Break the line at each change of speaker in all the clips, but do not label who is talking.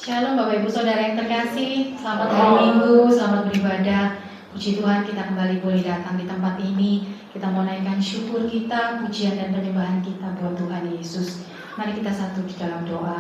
Shalom Bapak Ibu Saudara yang terkasih, selamat hari Minggu, selamat beribadah. Puji Tuhan kita kembali boleh datang di tempat ini. Kita mau naikkan syukur kita, pujian dan penyembahan kita buat Tuhan Yesus. Mari kita satu di dalam doa.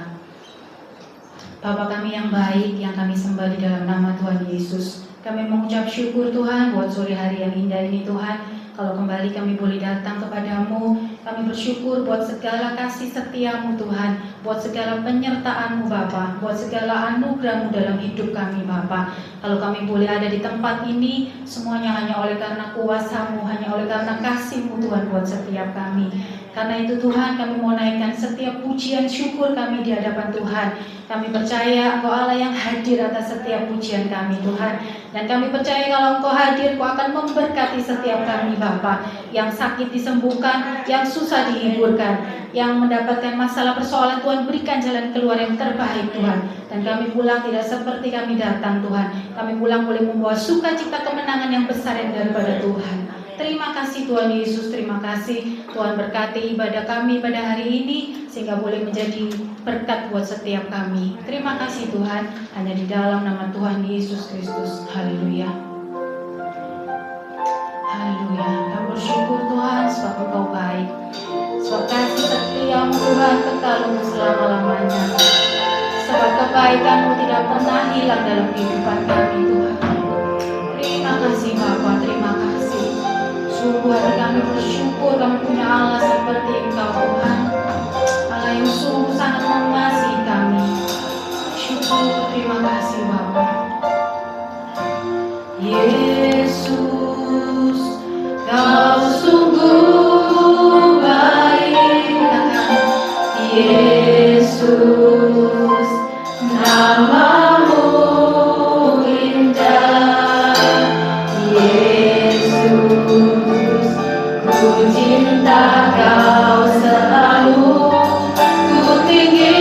Bapa kami yang baik, yang kami sembah di dalam nama Tuhan Yesus. Kami mengucap syukur Tuhan buat sore hari yang indah ini Tuhan. Kalau kembali kami boleh datang kepadamu, kami bersyukur buat segala kasih setiamu Tuhan, buat segala penyertaanmu Bapa, buat segala anugerahmu dalam hidup kami Bapa. Kalau kami boleh ada di tempat ini, semuanya hanya oleh karena kuasa-Mu, hanya oleh karena kasih-Mu Tuhan buat setiap kami. Karena itu Tuhan, kami mau naikkan setiap pujian syukur kami di hadapan Tuhan. Kami percaya Engkau Allah yang hadir atas setiap pujian kami Tuhan. Dan kami percaya kalau Engkau hadir, Engkau akan memberkati setiap kami Bapa. Yang sakit disembuhkan, yang susah dihiburkan, yang mendapatkan masalah persoalan Tuhan, berikan jalan keluar yang terbaik Tuhan. Dan kami pulang tidak seperti kami datang Tuhan. Kami pulang boleh membawa sukacita kemenangan yang besar yang daripada Tuhan. Terima kasih Tuhan Yesus, terima kasih Tuhan berkati ibadah kami pada hari ini sehingga boleh menjadi berkat buat setiap kami. Terima kasih Tuhan, hanya di dalam nama Tuhan Yesus Kristus. Haleluya. Haleluya. Kami bersyukur Tuhan sebab Engkau baik. Sebab kasih setia-Mu Tuhan kekal selama-lamanya. Sebab kebaikan-Mu tidak pernah hilang dalam kehidupan kami Tuhan. Terima kasih Bapa, terima kasih. Sungguh hati kami bersyukur kami punya Allah seperti Engkau Tuhan. Allah yang sungguh sangat mengasihi kami. Syukur, terima kasih Bapa. Yesus, Kau sungguh baik. Yesus, nama-Mu indah. Yesus, ku cinta Kau selalu, ku tinggi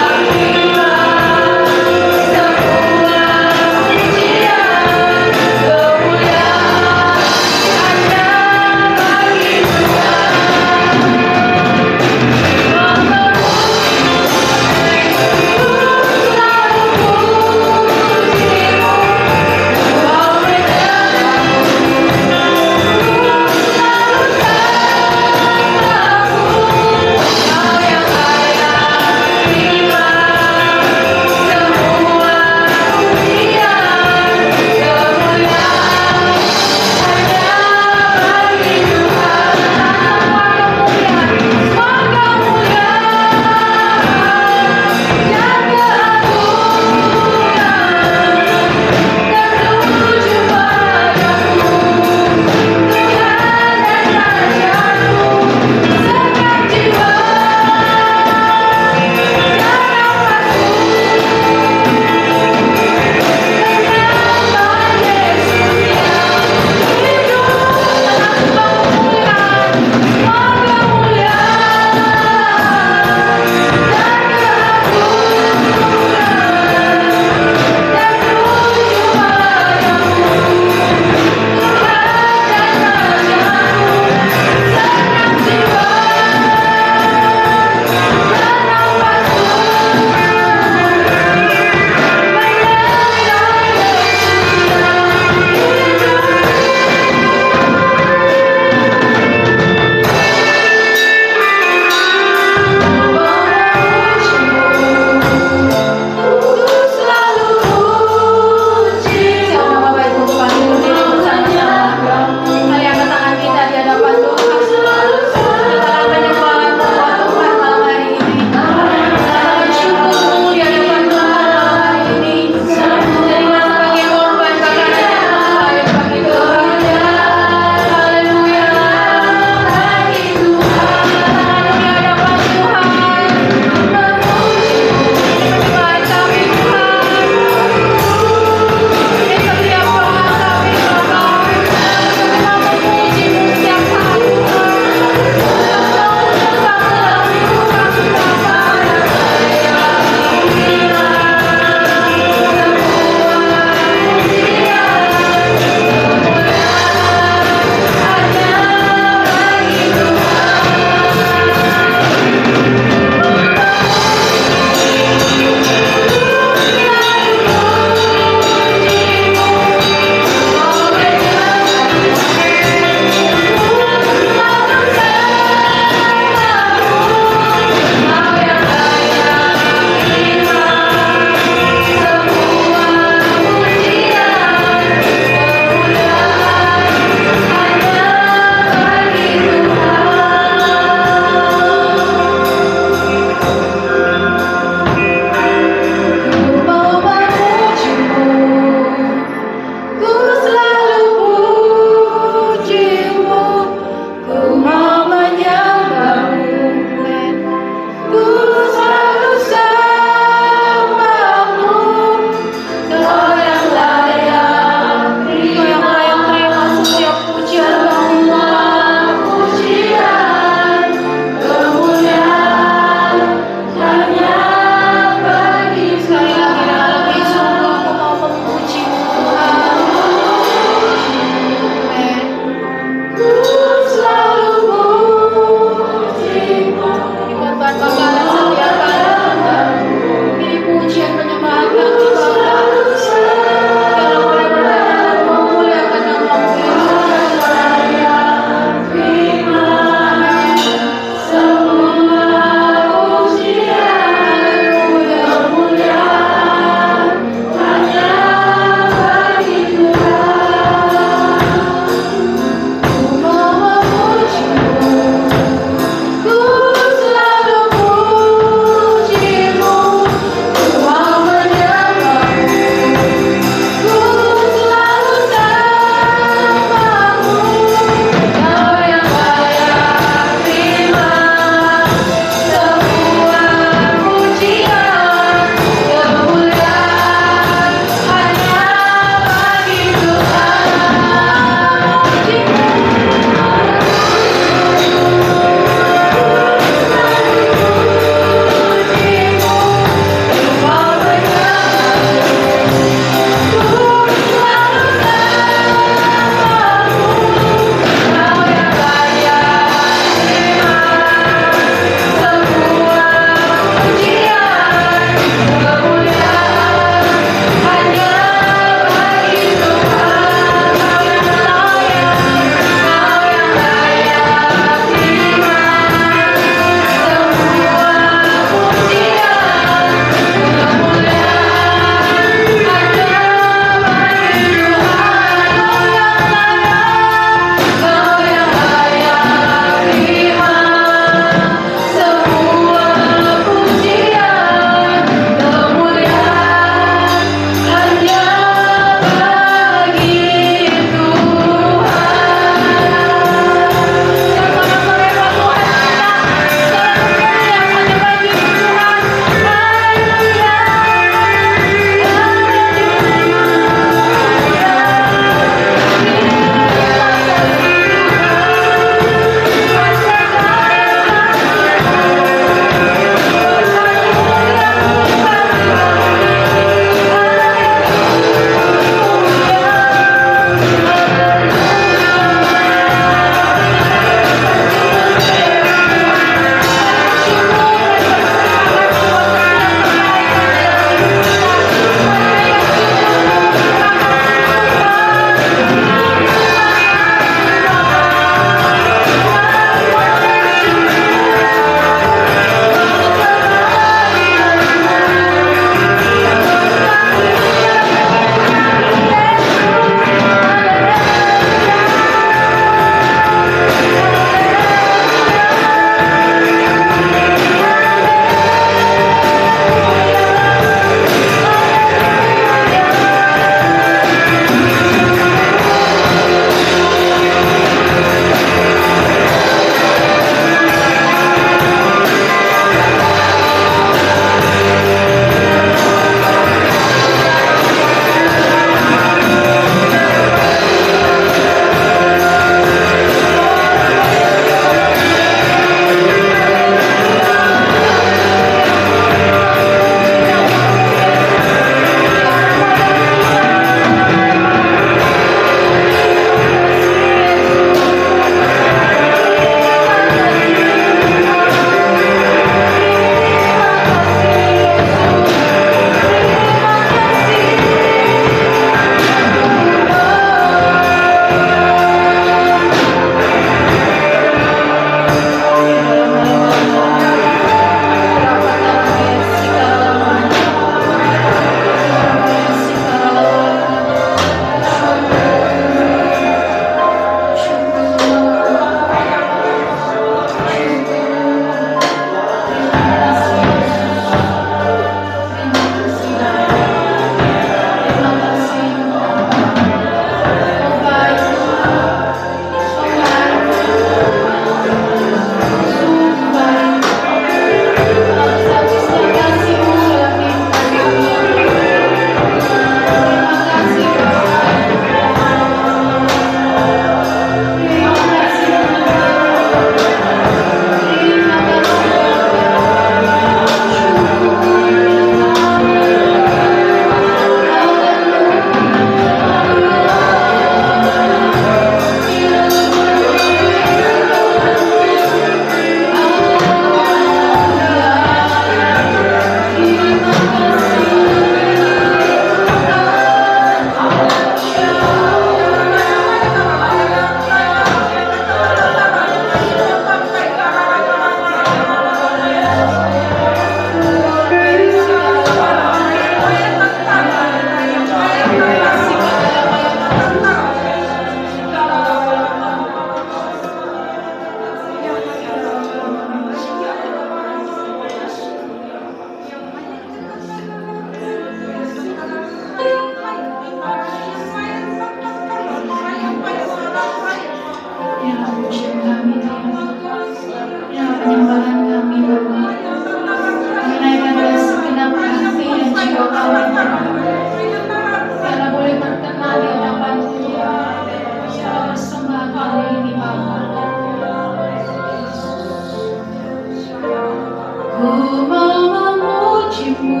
mau memujimu,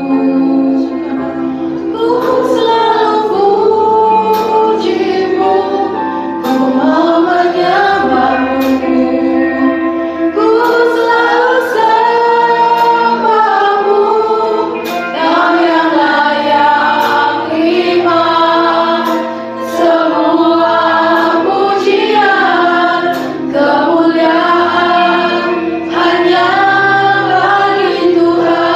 ku selalu pujimu, ku mau menyembahmu, ku selalu sembahmu, kau yang layak terima semua pujian, kemuliaan hanya bagi Tuhan.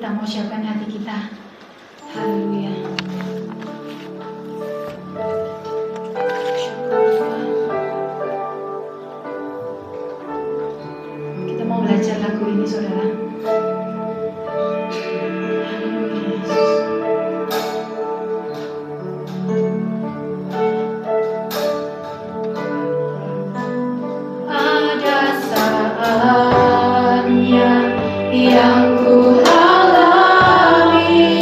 kita mau siapkan hati kita. Haleluya. Syukur Tuhan. Kita mau belajar lagu ini, saudara. Haleluya, Yesus. Ada saatnya yang ku alami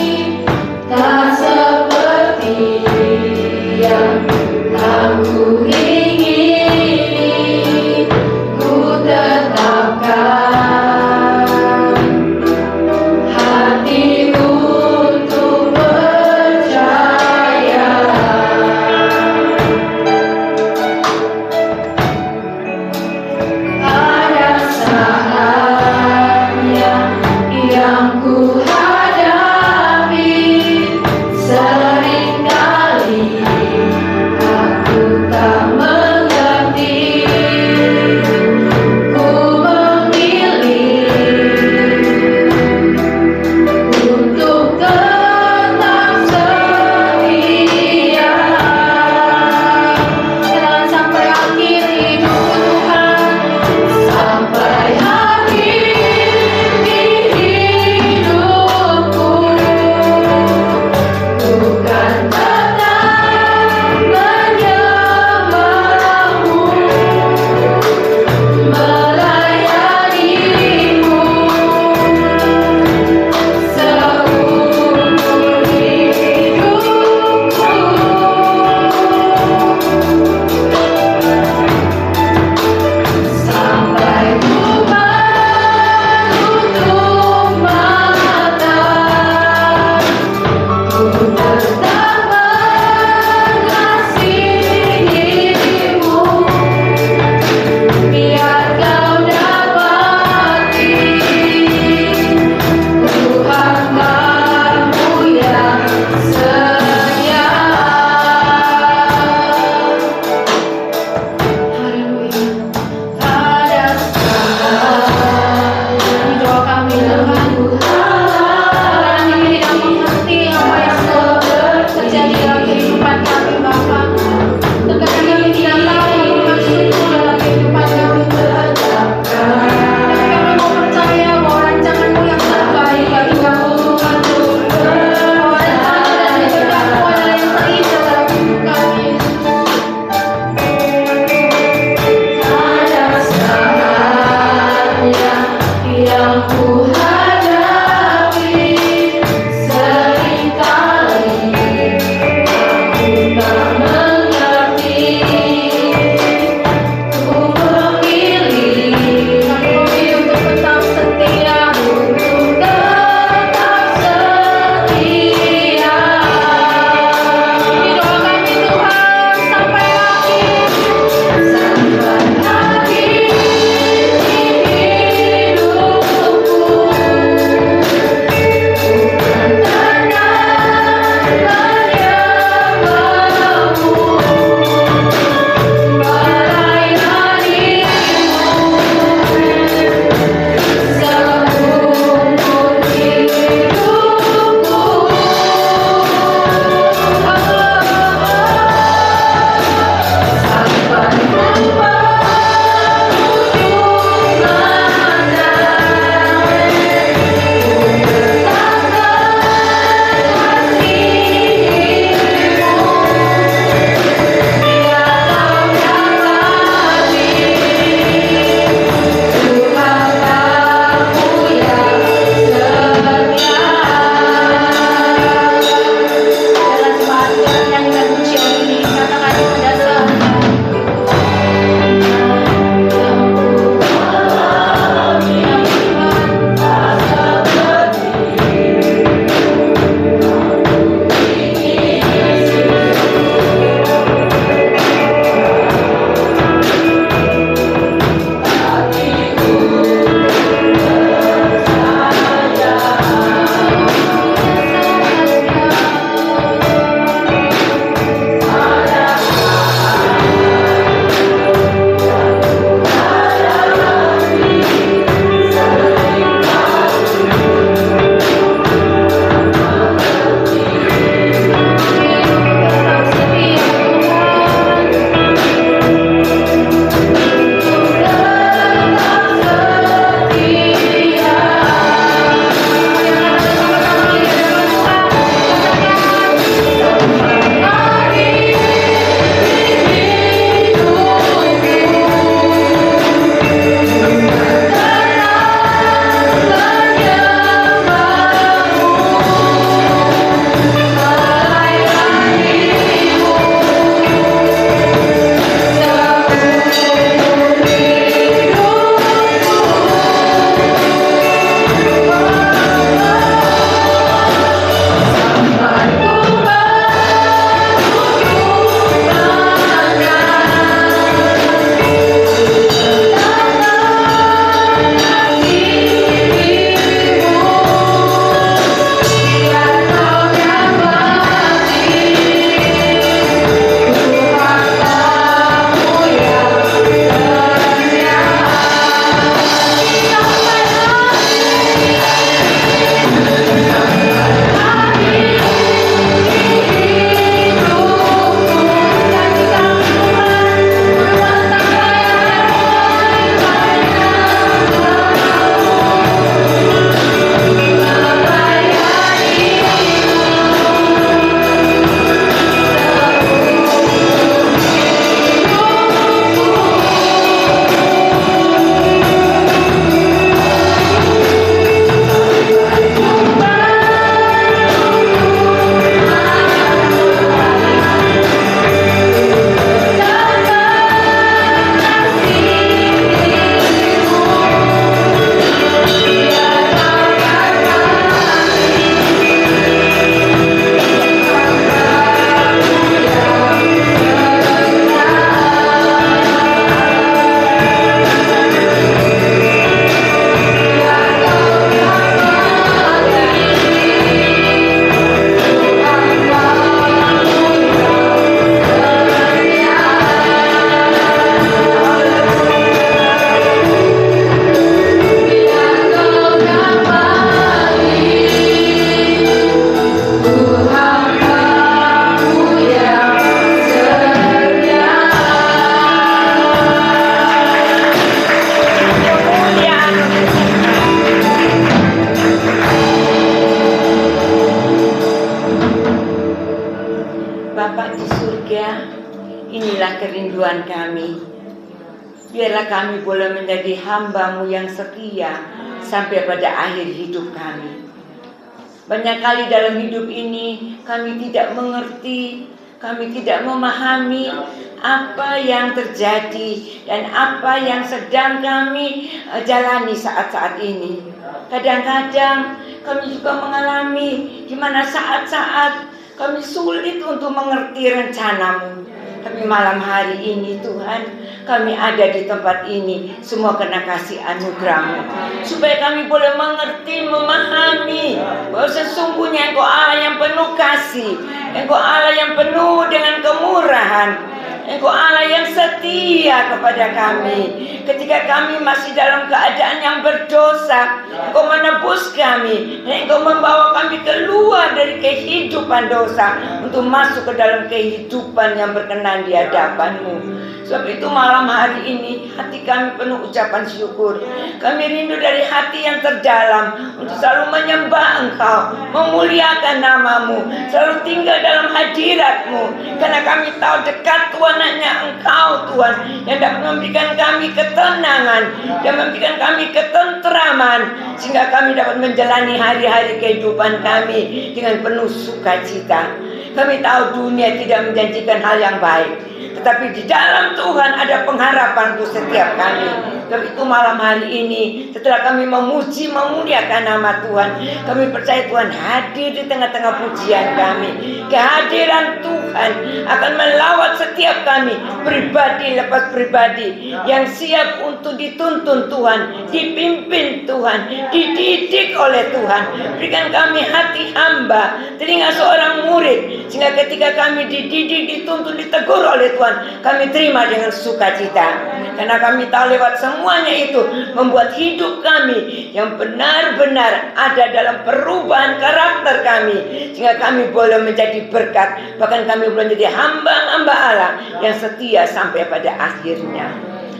Bapa di surga, inilah kerinduan kami. Biarlah kami boleh menjadi hamba-Mu yang setia sampai pada akhir hidup kami. Banyak kali dalam hidup ini kami tidak mengerti, kami tidak memahami apa yang terjadi dan apa yang sedang kami jalani saat-saat ini. Kadang-kadang kami juga mengalami di mana saat-saat kami sulit untuk mengerti rencana-Mu. Tapi malam hari ini Tuhan, kami ada di tempat ini semua karena kasih anugerah-Mu, supaya kami boleh mengerti, memahami bahwa sesungguhnya Engkau Allah yang penuh kasih, Engkau Allah yang penuh dengan kemurahan, Engkau Allah yang setia kepada kami. Ketika kami masih dalam keadaan yang berdosa, Engkau menebus kami dan Engkau membawa kami keluar dari kehidupan dosa untuk masuk ke dalam kehidupan yang berkenan di hadapan-Mu. Sebab itu malam hari ini hati kami penuh ucapan syukur. Kami rindu dari hati yang terdalam untuk selalu menyembah Engkau, memuliakan nama-Mu, selalu tinggal dalam hadirat-Mu. Karena kami tahu dekat Tuhan hanya Engkau Tuhan yang dapat memberikan kami ketenangan dan memberikan kami ketentraman, sehingga kami dapat menjalani hari-hari kehidupan kami dengan penuh sukacita. Kami tahu dunia tidak menjanjikan hal yang baik, tetapi di dalam Tuhan ada pengharapan untuk setiap kami. Sebab itu malam hari ini, setelah kami memuji, memuliakan nama Tuhan, kami percaya Tuhan hadir di tengah-tengah pujian kami. Kehadiran Tuhan akan melawat setiap kami, pribadi lepas pribadi, yang siap untuk dituntun Tuhan, dipimpin Tuhan, dididik oleh Tuhan. Berikan kami hati hamba, telinga seorang murid, sehingga ketika kami dididik, dituntun, ditegur oleh Tuhan, kami terima dengan sukacita. Karena kami tahu lewat semuanya itu membuat hidup kami yang benar-benar ada dalam perubahan karakter kami, sehingga kami boleh menjadi berkat, bahkan kami boleh menjadi hamba-hamba Allah yang setia sampai pada akhirnya.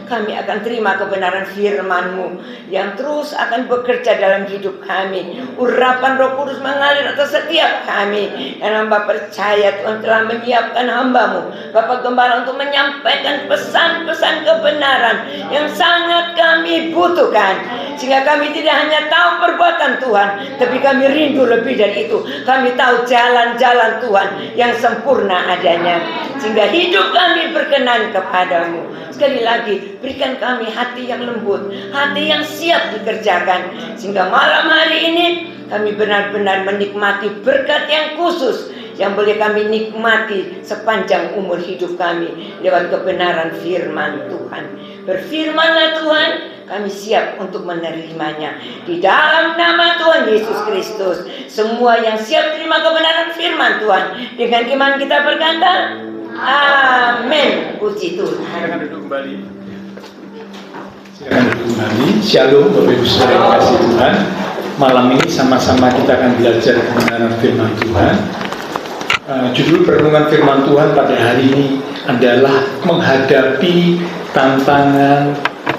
Kami akan terima kebenaran firman-Mu yang terus akan bekerja dalam hidup kami. Urapan Roh Kudus mengalir atas setiap kami. Dan hamba percaya Tuhan telah menyiapkan hamba-Mu, Bapak Gembala, untuk menyampaikan pesan-pesan kebenaran yang sangat kami butuhkan. Sehingga kami tidak hanya tahu perbuatan Tuhan, tapi kami rindu lebih dari itu. Kami tahu jalan-jalan Tuhan yang sempurna adanya, sehingga hidup kami berkenan kepada-Mu. Sekali lagi, berikan kami hati yang lembut, hati yang siap dikerjakan, sehingga malam hari ini kami benar-benar menikmati berkat yang khusus yang boleh kami nikmati sepanjang umur hidup kami lewat kebenaran firman Tuhan. Berfirmanlah Tuhan, kami siap untuk menerimanya. Di dalam nama Tuhan Yesus Kristus, semua yang siap terima kebenaran firman Tuhan, dengan iman kita berkata, amin. Puji Tuhan.
Silakan duduk kembali. Silakan duduk kembali. Shalom Bapak Ibu Saudara yang kasih Tuhan. Malam ini sama-sama kita akan belajar kebenaran firman Tuhan. Judul perenungan firman Tuhan pada hari ini adalah menghadapi tantangan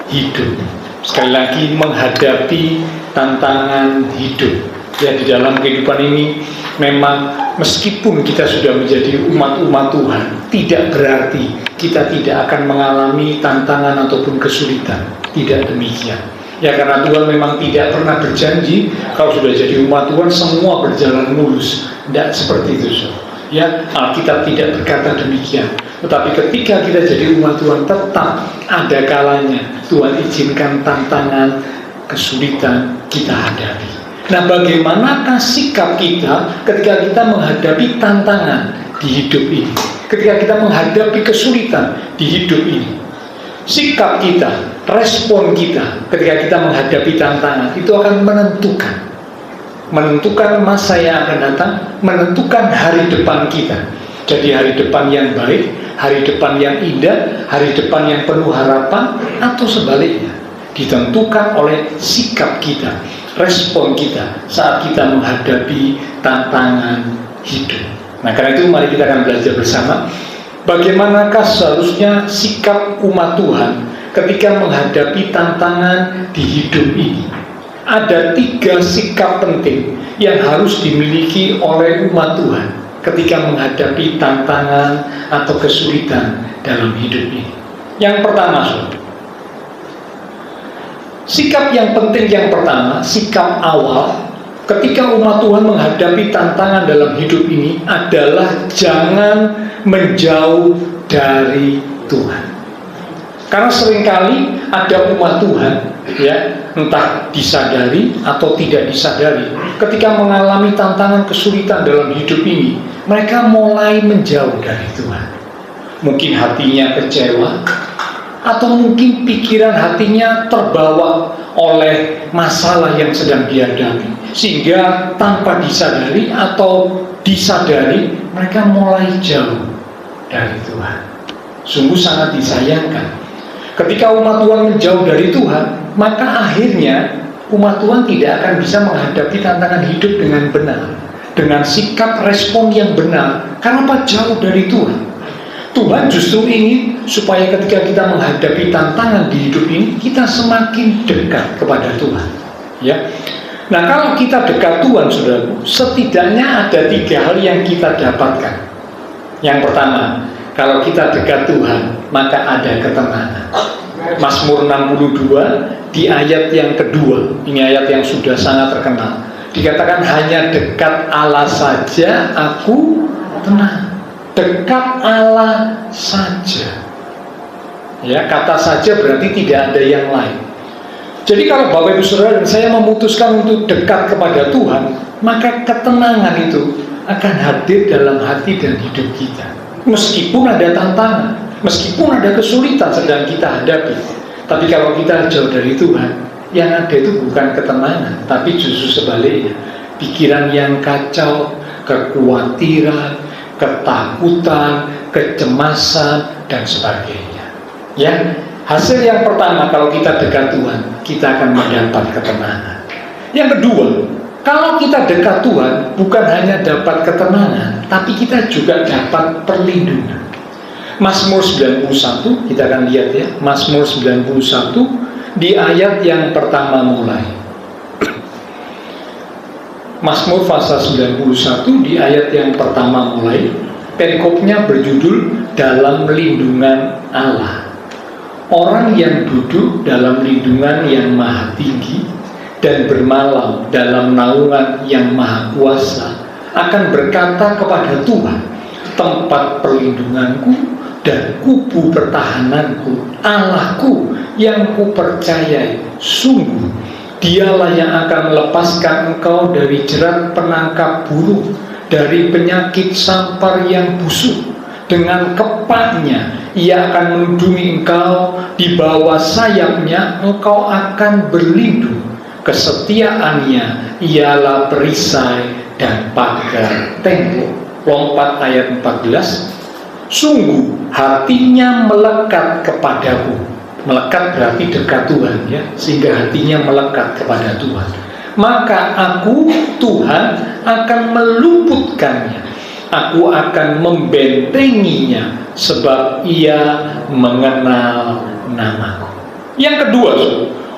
hidup. Sekali lagi, menghadapi tantangan hidup. Ya, di dalam kehidupan ini memang meskipun kita sudah menjadi umat-umat Tuhan, tidak berarti kita tidak akan mengalami tantangan ataupun kesulitan. Tidak demikian. Ya, karena Tuhan memang tidak pernah berjanji kalau sudah jadi umat Tuhan semua berjalan mulus. Tidak seperti itu. Ya, Alkitab tidak berkata demikian. Tetapi ketika kita jadi umat Tuhan, tetap ada kalanya Tuhan izinkan tantangan, kesulitan kita hadapi. Nah, bagaimanakah sikap kita ketika kita menghadapi tantangan di hidup ini? Ketika kita menghadapi kesulitan di hidup ini? Sikap kita, respon kita ketika kita menghadapi tantangan itu akan menentukan masa yang akan datang, menentukan hari depan kita. Jadi hari depan yang baik, hari depan yang indah, hari depan yang penuh harapan, atau sebaliknya, ditentukan oleh sikap kita, respon kita saat kita menghadapi tantangan hidup. Nah, karena itu mari kita akan belajar bersama bagaimanakah seharusnya sikap umat Tuhan ketika menghadapi tantangan di hidup ini. Ada 3 sikap penting yang harus dimiliki oleh umat Tuhan. ketika menghadapi tantangan atau kesulitan dalam hidup ini. Yang pertama, saudara, sikap yang penting yang pertama, sikap awal ketika umat Tuhan menghadapi tantangan dalam hidup ini adalah jangan menjauh dari Tuhan. Karena seringkali ada umat Tuhan, ya, entah disadari atau tidak disadari, ketika mengalami tantangan kesulitan dalam hidup ini, mereka mulai menjauh dari Tuhan. Mungkin hatinya kecewa, atau mungkin pikiran hatinya terbawa oleh masalah yang sedang dihadapi, sehingga tanpa disadari atau disadari mereka mulai jauh dari Tuhan. Sungguh sangat disayangkan. Ketika umat Tuhan menjauh dari Tuhan, maka akhirnya umat Tuhan tidak akan bisa menghadapi tantangan hidup dengan benar, dengan sikap respon yang benar, karena apa? Jauh dari Tuhan. Tuhan justru ingin supaya ketika kita menghadapi tantangan di hidup ini, kita semakin dekat kepada Tuhan, ya. Nah, kalau kita dekat Tuhan, saudaraku, setidaknya ada 3 hal yang kita dapatkan. Yang pertama, kalau kita dekat Tuhan, maka ada ketenangan. Mazmur 62 di ayat yang kedua, ini ayat yang sudah sangat terkenal, dikatakan hanya dekat Allah saja aku tenang. Dekat Allah saja, ya, kata saja berarti tidak ada yang lain. Jadi kalau Bapak Ibu Saudara dan saya memutuskan untuk dekat kepada Tuhan, maka ketenangan itu akan hadir dalam hati dan hidup kita. Meskipun ada tantangan, meskipun ada kesulitan sedang kita hadapi, tapi kalau kita jauh dari Tuhan, yang ada itu bukan ketenangan, tapi justru sebaliknya, pikiran yang kacau, kekhawatiran, ketakutan, kecemasan, dan sebagainya. Ya, hasil yang pertama kalau kita dekat Tuhan, kita akan mendapat ketenangan. Yang kedua, kalau kita dekat Tuhan, bukan hanya dapat ketenangan, tapi kita juga dapat perlindungan. Mazmur 91, kita akan lihat ya, Mazmur 91 di ayat yang pertama mulai. Mazmur pasal 91 di ayat yang pertama mulai, perikopnya berjudul dalam lindungan Allah. Orang yang duduk dalam lindungan yang maha tinggi dan bermalam dalam naungan yang maha kuasa akan berkata kepada Tuhan, tempat perlindunganku dan kubu pertahananku, Allahku yang kupercayai, sungguh Dialah yang akan melepaskan engkau dari jerat penangkap burung, dari penyakit sampar yang busuk. Dengan kepaknya ia akan melindungi engkau, di bawah sayapnya engkau akan berlindung. Kesetiaannya ialah perisai dan pagar tembok. Lompat ayat 14. Sungguh hatinya melekat kepadaku. Melekat berarti dekat Tuhan, ya, sehingga hatinya melekat kepada Tuhan. Maka aku, Tuhan, akan meluputkannya. Aku akan membentenginya, sebab ia mengenal namaku. Yang kedua,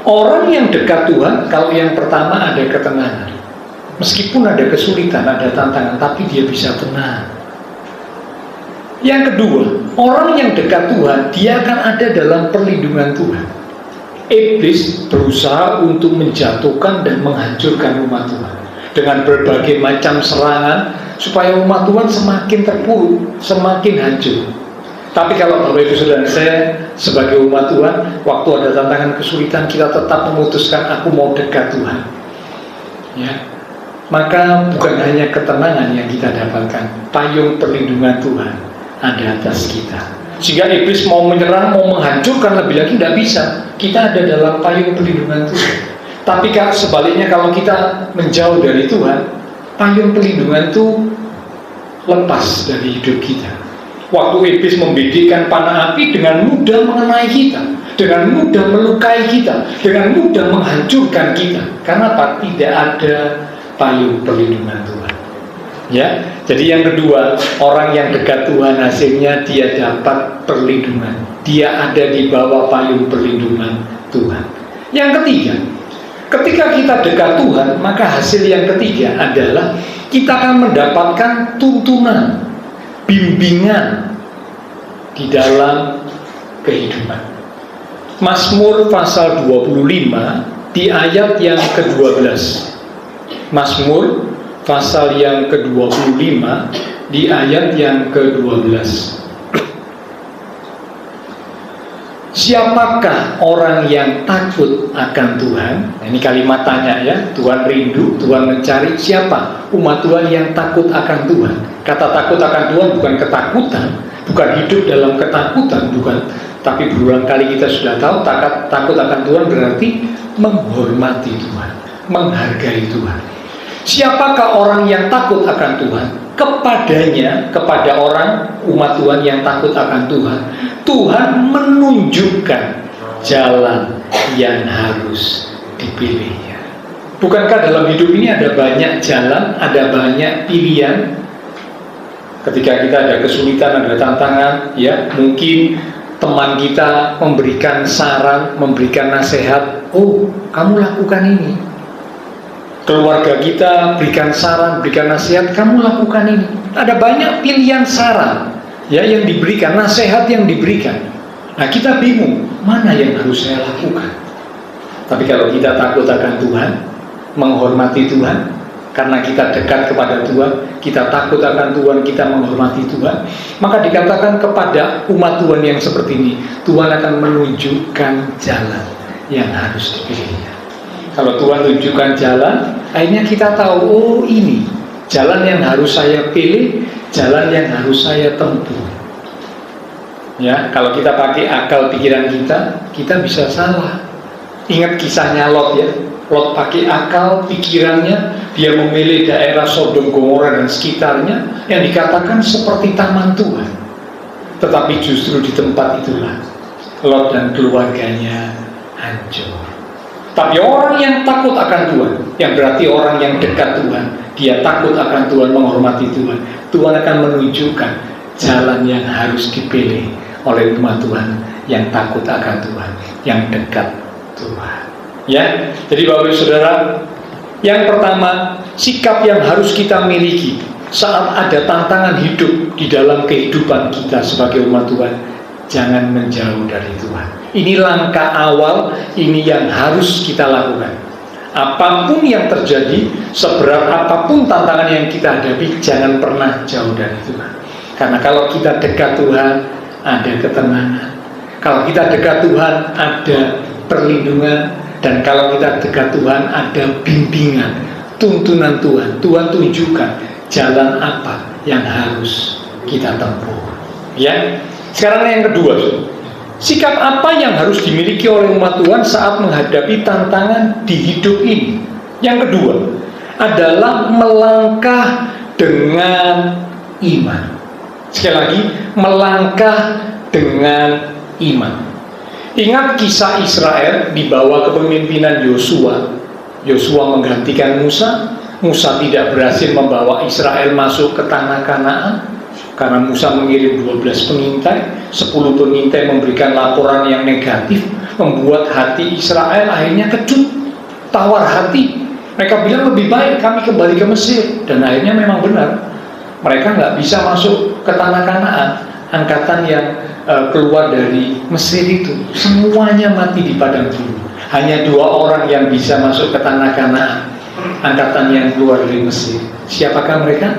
orang yang dekat Tuhan, kalau yang pertama ada ketenangan. Meskipun ada kesulitan, ada tantangan, tapi dia bisa tenang. Yang kedua, orang yang dekat Tuhan, dia akan ada dalam perlindungan Tuhan. Iblis berusaha untuk menjatuhkan dan menghancurkan umat Tuhan dengan berbagai macam serangan, supaya umat Tuhan semakin terpuruk, semakin hancur. Tapi kalau Bapak Ibu Saudara saya sebagai umat Tuhan, waktu ada tantangan kesulitan, kita tetap memutuskan aku mau dekat Tuhan, ya. Maka bukan hanya ketenangan yang kita dapatkan, payung perlindungan Tuhan ada atas kita. Sehingga iblis mau menyerang, mau menghancurkan lebih lagi tidak bisa. Kita ada dalam payung perlindungan Tuhan. Tapi sebaliknya kalau kita menjauh dari Tuhan, payung perlindungan itu lepas dari hidup kita. Waktu iblis membisikkan panah api, dengan mudah mengenai kita, dengan mudah melukai kita, dengan mudah menghancurkan kita. Karena apa? Tidak ada payung perlindungan Tuhan. Ya, jadi yang kedua, orang yang dekat Tuhan hasilnya dia dapat perlindungan. Dia ada di bawah payung perlindungan Tuhan. Yang ketiga, ketika kita dekat Tuhan, maka hasil yang ketiga adalah kita akan mendapatkan tuntunan, bimbingan di dalam kehidupan. Mazmur pasal 25 di ayat yang ke-12. Mazmur pasal yang ke-25 di ayat yang ke-12. Siapakah orang yang takut akan Tuhan? Nah, ini kalimat tanya ya. Tuhan rindu, Tuhan mencari. Siapa umat Tuhan yang takut akan Tuhan? Kata takut akan Tuhan bukan ketakutan, bukan hidup dalam ketakutan, bukan. Tapi berulang kali kita sudah tahu takut akan Tuhan berarti menghormati Tuhan, menghargai Tuhan. Siapakah orang yang takut akan Tuhan? Kepadanya, kepada orang umat Tuhan yang takut akan Tuhan, Tuhan menunjukkan jalan yang harus dipilihnya. Bukankah dalam hidup ini ada banyak jalan, ada banyak pilihan? Ketika kita ada kesulitan, ada tantangan, ya mungkin teman kita memberikan saran, memberikan nasihat, oh kamu lakukan ini. Keluarga kita berikan saran, berikan nasihat, kamu lakukan ini. Ada banyak pilihan saran ya yang diberikan, nasihat yang diberikan. Nah kita bingung, mana yang harus saya lakukan? Tapi kalau kita takut akan Tuhan, menghormati Tuhan, karena kita dekat kepada Tuhan, kita takut akan Tuhan, kita menghormati Tuhan, maka dikatakan kepada umat Tuhan yang seperti ini, Tuhan akan menunjukkan jalan yang harus dipilihnya. Kalau Tuhan tunjukkan jalan, akhirnya kita tahu, oh ini jalan yang harus saya pilih, jalan yang harus saya tempuh. Ya, kalau kita pakai akal pikiran kita bisa salah. Ingat kisahnya Lot ya. Lot pakai akal pikirannya, dia memilih daerah Sodom Gomora dan sekitarnya yang dikatakan seperti taman Tuhan. Tetapi justru di tempat itulah Lot dan keluarganya hancur. Tapi orang yang takut akan Tuhan, yang berarti orang yang dekat Tuhan, dia takut akan Tuhan, menghormati Tuhan, Tuhan akan menunjukkan jalan yang harus dipilih oleh umat Tuhan yang takut akan Tuhan, yang dekat Tuhan. Ya, jadi Bapak Ibu Saudara, yang pertama, sikap yang harus kita miliki saat ada tantangan hidup di dalam kehidupan kita sebagai umat Tuhan, jangan menjauh dari Tuhan. Ini langkah awal, ini yang harus kita lakukan. Apapun yang terjadi, seberat apapun tantangan yang kita hadapi, jangan pernah jauh dari Tuhan. Karena kalau kita dekat Tuhan, ada ketenangan. Kalau kita dekat Tuhan, ada perlindungan. Dan kalau kita dekat Tuhan, ada bimbingan, tuntunan Tuhan. Tuhan tunjukkan jalan apa yang harus kita tempuh. Ya. Sekarang yang kedua, sikap apa yang harus dimiliki oleh umat Tuhan saat menghadapi tantangan di hidup ini? Yang kedua adalah melangkah dengan iman. Sekali lagi, melangkah dengan iman. Ingat kisah Israel di bawah kepemimpinan Yosua. Yosua menggantikan Musa. Musa tidak berhasil membawa Israel masuk ke tanah Kanaan karena Musa mengirim 12 pengintai. 10 pengintai memberikan laporan yang negatif, membuat hati Israel akhirnya kecut, tawar hati. Mereka bilang lebih baik kami kembali ke Mesir. Dan akhirnya memang benar, mereka nggak bisa masuk ke tanah Kanaan. Angkatan yang keluar dari Mesir itu semuanya mati di padang gurun. Hanya 2 orang yang bisa masuk ke tanah Kanaan, angkatan yang keluar dari Mesir. Siapakah mereka?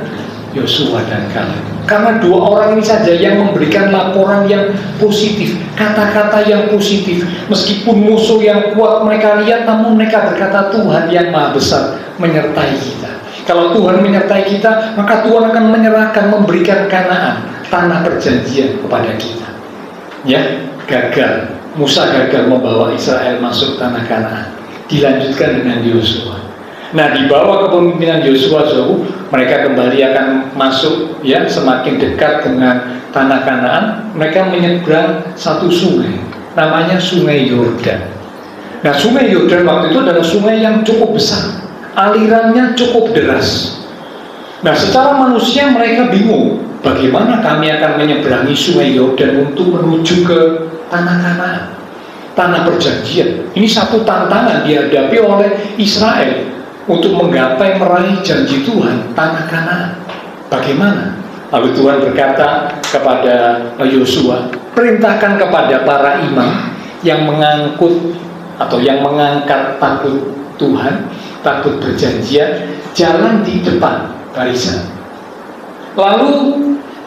Yosua dan Kaleb. Karena 2 orang ini saja yang memberikan laporan yang positif, kata-kata yang positif. Meskipun musuh yang kuat mereka lihat, namun mereka berkata Tuhan yang Maha Besar menyertai kita. Kalau Tuhan menyertai kita, maka Tuhan akan menyerahkan, memberikan Kanaan, tanah perjanjian kepada kita. Ya, gagal. Musa gagal membawa Israel masuk tanah Kanaan. Dilanjutkan dengan Yosua. Nah, di bawah kepemimpinan Yosua, mereka kembali akan masuk, ya, semakin dekat dengan tanah Kanaan. Mereka menyeberang satu sungai, namanya Sungai Yordan. Nah, Sungai Yordan waktu itu adalah sungai yang cukup besar, alirannya cukup deras. Nah, secara manusia mereka bingung, bagaimana kami akan menyeberangi Sungai Yordan untuk menuju ke tanah Kanaan, tanah perjanjian. Ini satu tantangan dihadapi oleh Israel. untuk menggapai meraih janji Tuhan tanah Kanaan. Bagaimana? Lalu Tuhan berkata kepada Yosua, perintahkan kepada para imam yang mengangkut atau yang mengangkat tabut Tuhan, tabut perjanjian, jalan di depan barisan. Lalu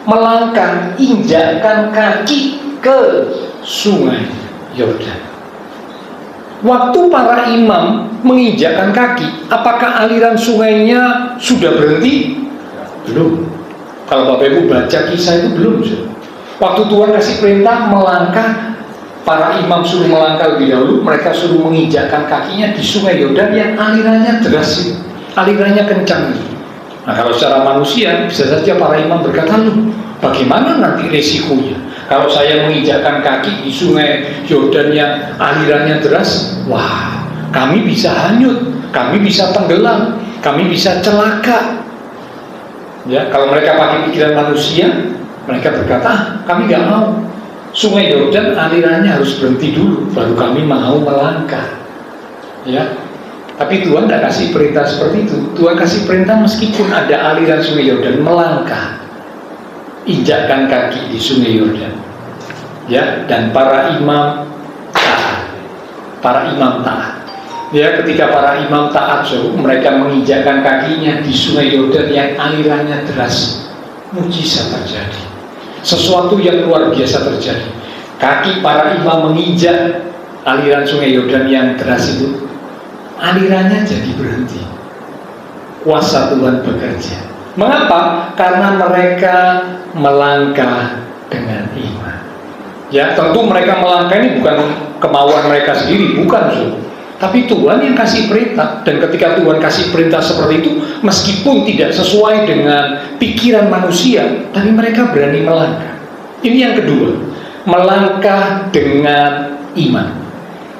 melangkah, injakkan kaki ke sungai Yordan. Waktu para imam menginjakkan kaki, apakah aliran sungainya sudah berhenti? Belum. Kalau Bapak Ibu baca kisah itu belum. Waktu Tuhan kasih perintah melangkah, para imam suruh melangkah lebih dahulu, mereka suruh menginjakkan kakinya di sungai Yordan yang alirannya deras, alirannya kencang. Nah, kalau secara manusia bisa saja para imam berkata, bagaimana nanti resikonya? Kalau saya menginjakkan kaki di sungai Yordan yang alirannya deras, wah, kami bisa hanyut, kami bisa tenggelam, kami bisa celaka. Ya, kalau mereka pakai pikiran manusia, mereka berkata, kami nggak mau. Sungai Yordan alirannya harus berhenti dulu, baru kami mau melangkah. Ya, tapi Tuhan tidak kasih perintah seperti itu. Tuhan kasih perintah meskipun ada aliran sungai Yordan, melangkah, injakkan kaki di sungai Yordan. Ya, dan para imam taat. Para imam taat. Ya, ketika para imam taat, mereka menginjakkan kakinya di sungai Yordan yang alirannya deras, mujizat terjadi. Sesuatu yang luar biasa terjadi. Kaki para imam menginjak aliran sungai Yordan yang deras itu, alirannya jadi berhenti. Kuasa Tuhan bekerja. Mengapa? Karena mereka melangkah dengan iman. Ya, tentu mereka melangkah ini bukan kemauan mereka sendiri, bukan. Tapi Tuhan yang kasih perintah. Dan ketika Tuhan kasih perintah seperti itu, meskipun tidak sesuai dengan pikiran manusia, tapi mereka berani melangkah. Ini yang kedua, melangkah dengan iman.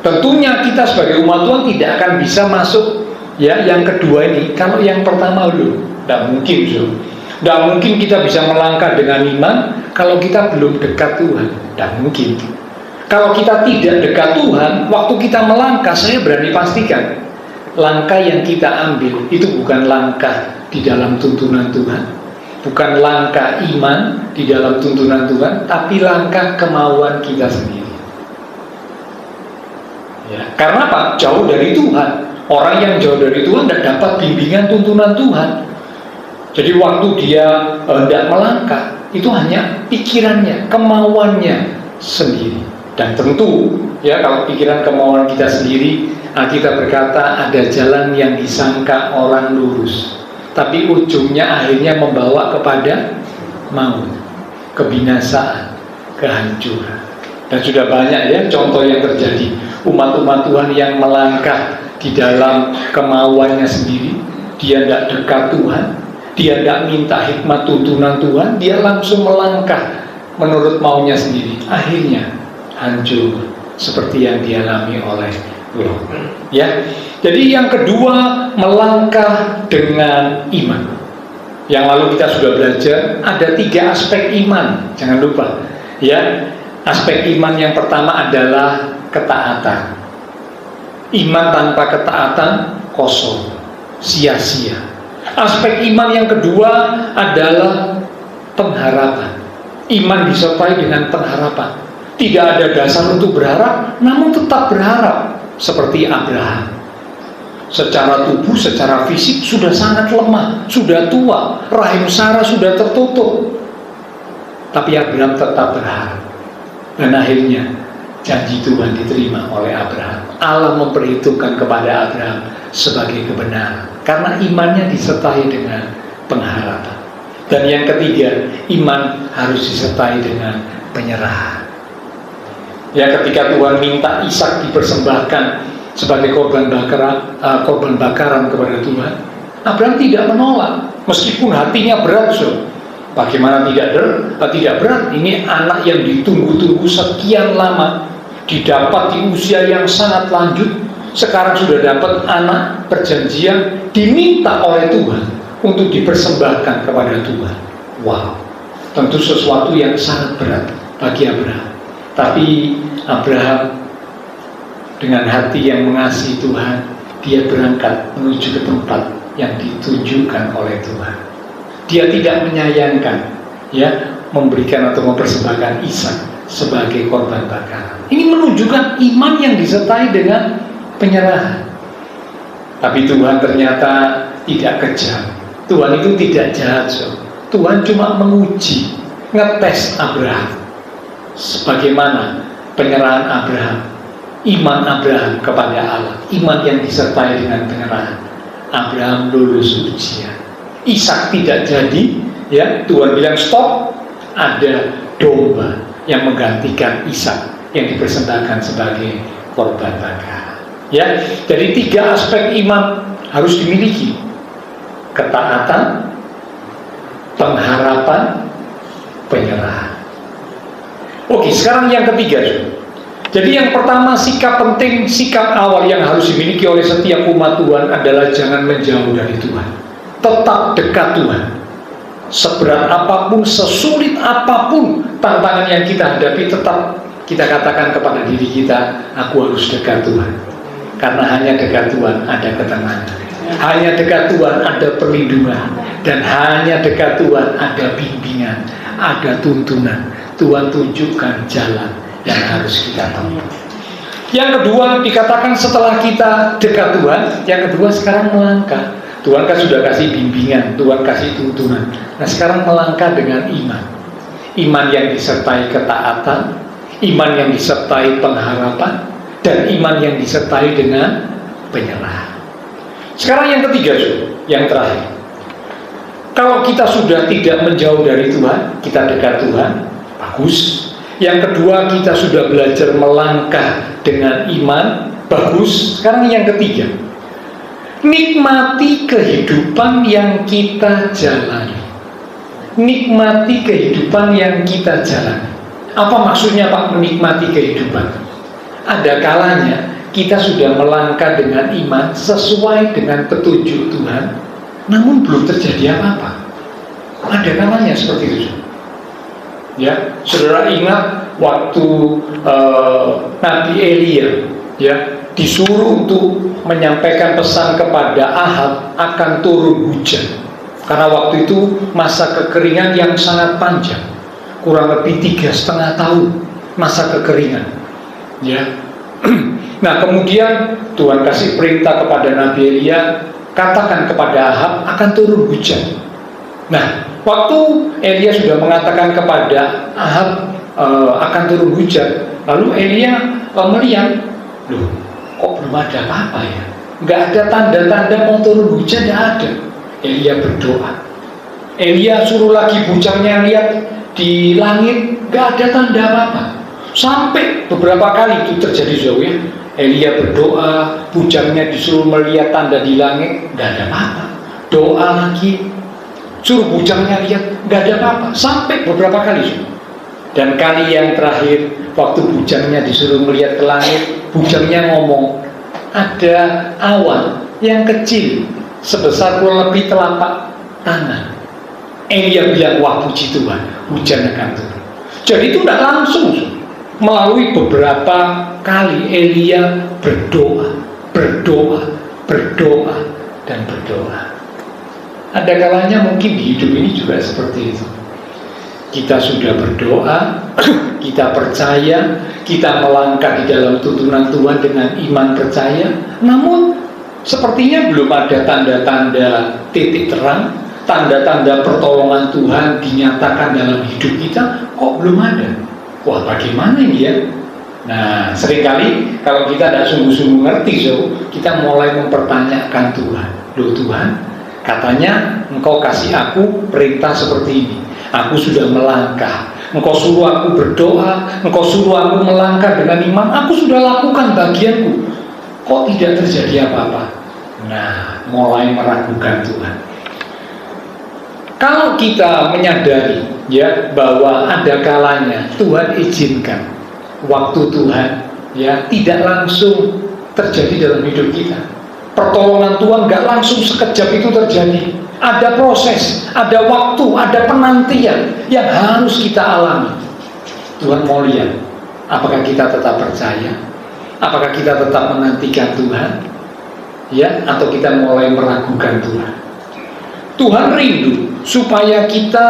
Tentunya kita sebagai umat Tuhan tidak akan bisa masuk ya yang kedua ini kalau yang pertama belum. Tidak mungkin, tidak mungkin kita bisa melangkah dengan iman kalau kita belum dekat Tuhan. Tidak mungkin. Kalau kita tidak dekat Tuhan, waktu kita melangkah, saya berani pastikan langkah yang kita ambil itu bukan langkah di dalam tuntunan Tuhan, bukan langkah iman di dalam tuntunan Tuhan, tapi langkah kemauan kita sendiri. Ya, karena apa? Jauh dari Tuhan. Orang yang jauh dari Tuhan tidak dapat bimbingan tuntunan Tuhan. Jadi waktu dia hendak melangkah, itu hanya pikirannya, kemauannya sendiri. Dan tentu ya kalau pikiran kemauan kita sendiri, kita berkata ada jalan yang disangka orang lurus, tapi ujungnya akhirnya membawa kepada maut, kebinasaan, kehancuran. Dan sudah banyak ya contoh yang terjadi, umat-umat Tuhan yang melangkah di dalam kemauannya sendiri. Dia tidak dekat Tuhan, dia tidak minta hikmat tuntunan Tuhan, dia langsung melangkah menurut maunya sendiri, akhirnya hancur seperti yang dialami oleh Lot. Ya, jadi yang kedua melangkah dengan iman. Yang lalu kita sudah belajar ada 3 aspek iman, jangan lupa. Ya, aspek iman yang pertama adalah ketaatan. Iman tanpa ketaatan kosong, sia-sia. Aspek iman yang kedua adalah pengharapan. Iman disertai dengan pengharapan. Tidak ada dasar untuk berharap, namun tetap berharap. Seperti Abraham, secara tubuh, secara fisik sudah sangat lemah, sudah tua, rahim Sarah sudah tertutup, tapi Abraham tetap berharap. Dan akhirnya janji Tuhan diterima oleh Abraham. Allah memperhitungkan kepada Abraham sebagai kebenaran, karena imannya disertai dengan pengharapan. Dan yang ketiga, iman harus disertai dengan penyerahan. Ya, ketika Tuhan minta Ishak dipersembahkan sebagai korban bakaran kepada Tuhan, Abraham tidak menolak, meskipun hatinya berat. Bagaimana tidak berat? Ini anak yang ditunggu-tunggu sekian lama, didapat di usia yang sangat lanjut, sekarang sudah dapat anak perjanjian, diminta oleh Tuhan untuk dipersembahkan kepada Tuhan. Wow, tentu sesuatu yang sangat berat bagi Abraham. Tapi Abraham dengan hati yang mengasihi Tuhan, dia berangkat menuju ke tempat yang ditunjukkan oleh Tuhan. Dia tidak menyayangkan, ya, memberikan atau mempersembahkan Ishak sebagai korban bakaran. Ini menunjukkan iman yang disertai dengan penyerahan. Tapi Tuhan ternyata tidak kejam. Tuhan itu tidak jahat, so. Tuhan cuma menguji, ngetes Abraham. Sebagaimana penyerahan Abraham, iman Abraham kepada Allah, iman yang disertai dengan penyerahan. Abraham lulus ujian. Ishak tidak jadi, ya, Tuhan bilang stop. Ada domba yang menggantikan Ishak yang dipersembahkan sebagai korban bakaran. Ya, jadi 3 aspek iman harus dimiliki: ketaatan, pengharapan, penyerahan. Oke, sekarang yang ketiga. Jadi yang pertama, sikap penting, sikap awal yang harus dimiliki oleh setiap umat Tuhan adalah jangan menjauh dari Tuhan. Tetap dekat Tuhan. Seberat apapun, sesulit apapun tantangan yang kita hadapi, tetap kita katakan kepada diri kita, aku harus dekat Tuhan. Karena hanya dekat Tuhan ada ketenangan. Hanya dekat Tuhan ada perlindungan. Dan hanya dekat Tuhan ada bimbingan, ada tuntunan. Tuhan tunjukkan jalan yang harus kita tempuh. Yang kedua, dikatakan setelah kita dekat Tuhan, yang kedua sekarang melangkah. Tuhan kan sudah kasih bimbingan, Tuhan kasih tuntunan. Nah, sekarang melangkah dengan iman. Iman yang disertai ketaatan, iman yang disertai pengharapan, dan iman yang disertai dengan penyerahan. Sekarang yang ketiga, yang terakhir. Kalau kita sudah tidak menjauh dari Tuhan, kita dekat Tuhan, bagus. Yang kedua, kita sudah belajar melangkah dengan iman, bagus. Sekarang yang ketiga, nikmati kehidupan yang kita jalani. Nikmati kehidupan yang kita jalani. Apa maksudnya Pak menikmati kehidupan? Ada kalanya kita sudah melangkah dengan iman sesuai dengan petunjuk Tuhan, namun belum terjadi apa-apa. Ada kalanya seperti itu. Ya, saudara ingat waktu Nabi Elia, ya, disuruh untuk menyampaikan pesan kepada Ahab akan turun hujan. Karena waktu itu masa kekeringan yang sangat panjang, kurang lebih 3,5 tahun masa kekeringan. Ya. Nah, kemudian Tuhan kasih perintah kepada Nabi Elia, katakan kepada Ahab akan turun hujan. Nah, waktu Elia sudah mengatakan kepada Ahab akan turun hujan, lalu Elia melihat, loh, kok belum ada apa-apa ya? Nggak ada tanda-tanda mau turun hujan, nggak ada. Elia berdoa. Elia suruh lagi bujangnya lihat di langit, nggak ada tanda apa-apa. Sampai beberapa kali itu terjadi, jauh ya. Elia berdoa, bujangnya disuruh melihat tanda di langit, nggak ada apa-apa. Doa lagi, suruh bujangnya lihat, nggak ada apa-apa. Sampai beberapa kali. Dan kali yang terakhir, waktu bujangnya disuruh melihat ke langit, bujangnya ngomong, ada awan yang kecil sebesar kurang lebih telapak tangan. Elia bilang, wah puji Tuhan, hujan akan turun. Jadi itu tidak langsung. Melalui beberapa kali Elia berdoa, dan berdoa. Ada kalanya mungkin di hidup ini juga seperti itu. Kita sudah berdoa, kita percaya, kita melangkah di dalam tuntunan Tuhan dengan iman percaya, namun sepertinya belum ada tanda-tanda titik terang, tanda-tanda pertolongan Tuhan dinyatakan dalam hidup kita, kok belum ada? Wah, bagaimana ini ya? Nah, seringkali kalau kita tidak sungguh-sungguh ngerti, kita mulai mempertanyakan Tuhan. Loh Tuhan, katanya Engkau kasih aku perintah seperti ini. Aku sudah melangkah. Engkau suruh aku berdoa, Engkau suruh aku melangkah dengan iman. Aku sudah lakukan bagianku. Kok tidak terjadi apa-apa? Nah, mulai meragukan Tuhan. Kalau kita menyadari ya bahwa ada kalanya Tuhan izinkan waktu Tuhan ya tidak langsung terjadi dalam hidup kita. Pertolongan Tuhan gak langsung sekejap itu terjadi. Ada proses, ada waktu, ada penantian yang harus kita alami. Tuhan mau lihat apakah kita tetap percaya, apakah kita tetap menantikan Tuhan. ya, atau kita mulai meragukan Tuhan. Tuhan rindu supaya kita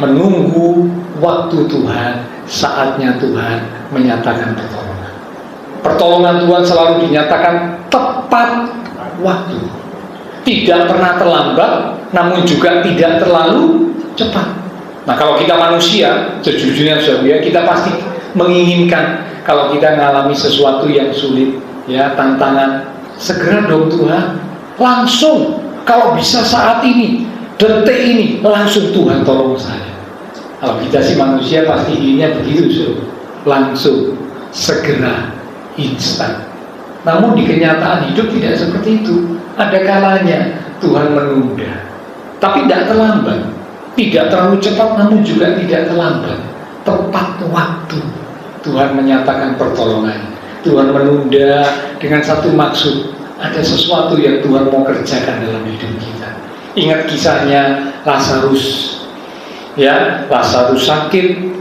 menunggu waktu Tuhan, saatnya Tuhan menyatakan pertolongan. Pertolongan Tuhan selalu dinyatakan tepat waktu, tidak pernah terlambat, namun juga tidak terlalu cepat. Nah, kalau kita manusia, sejujurnya saudara, kita pasti menginginkan kalau kita mengalami sesuatu yang sulit, ya, tantangan, segera dong Tuhan, langsung, kalau bisa saat ini, detik ini, langsung Tuhan tolong saya. Kalau kita sih manusia pasti inginnya begitu, saudara, langsung, segera, instan. Namun di kenyataan hidup tidak seperti itu. Ada kalanya Tuhan menunda, tapi tidak terlambat, tidak terlalu cepat, namun juga tidak terlambat. Tepat waktu Tuhan menyatakan pertolongan. Tuhan menunda dengan satu maksud, ada sesuatu yang Tuhan mau kerjakan dalam hidup kita. Ingat kisahnya Lazarus, ya, Lazarus sakit.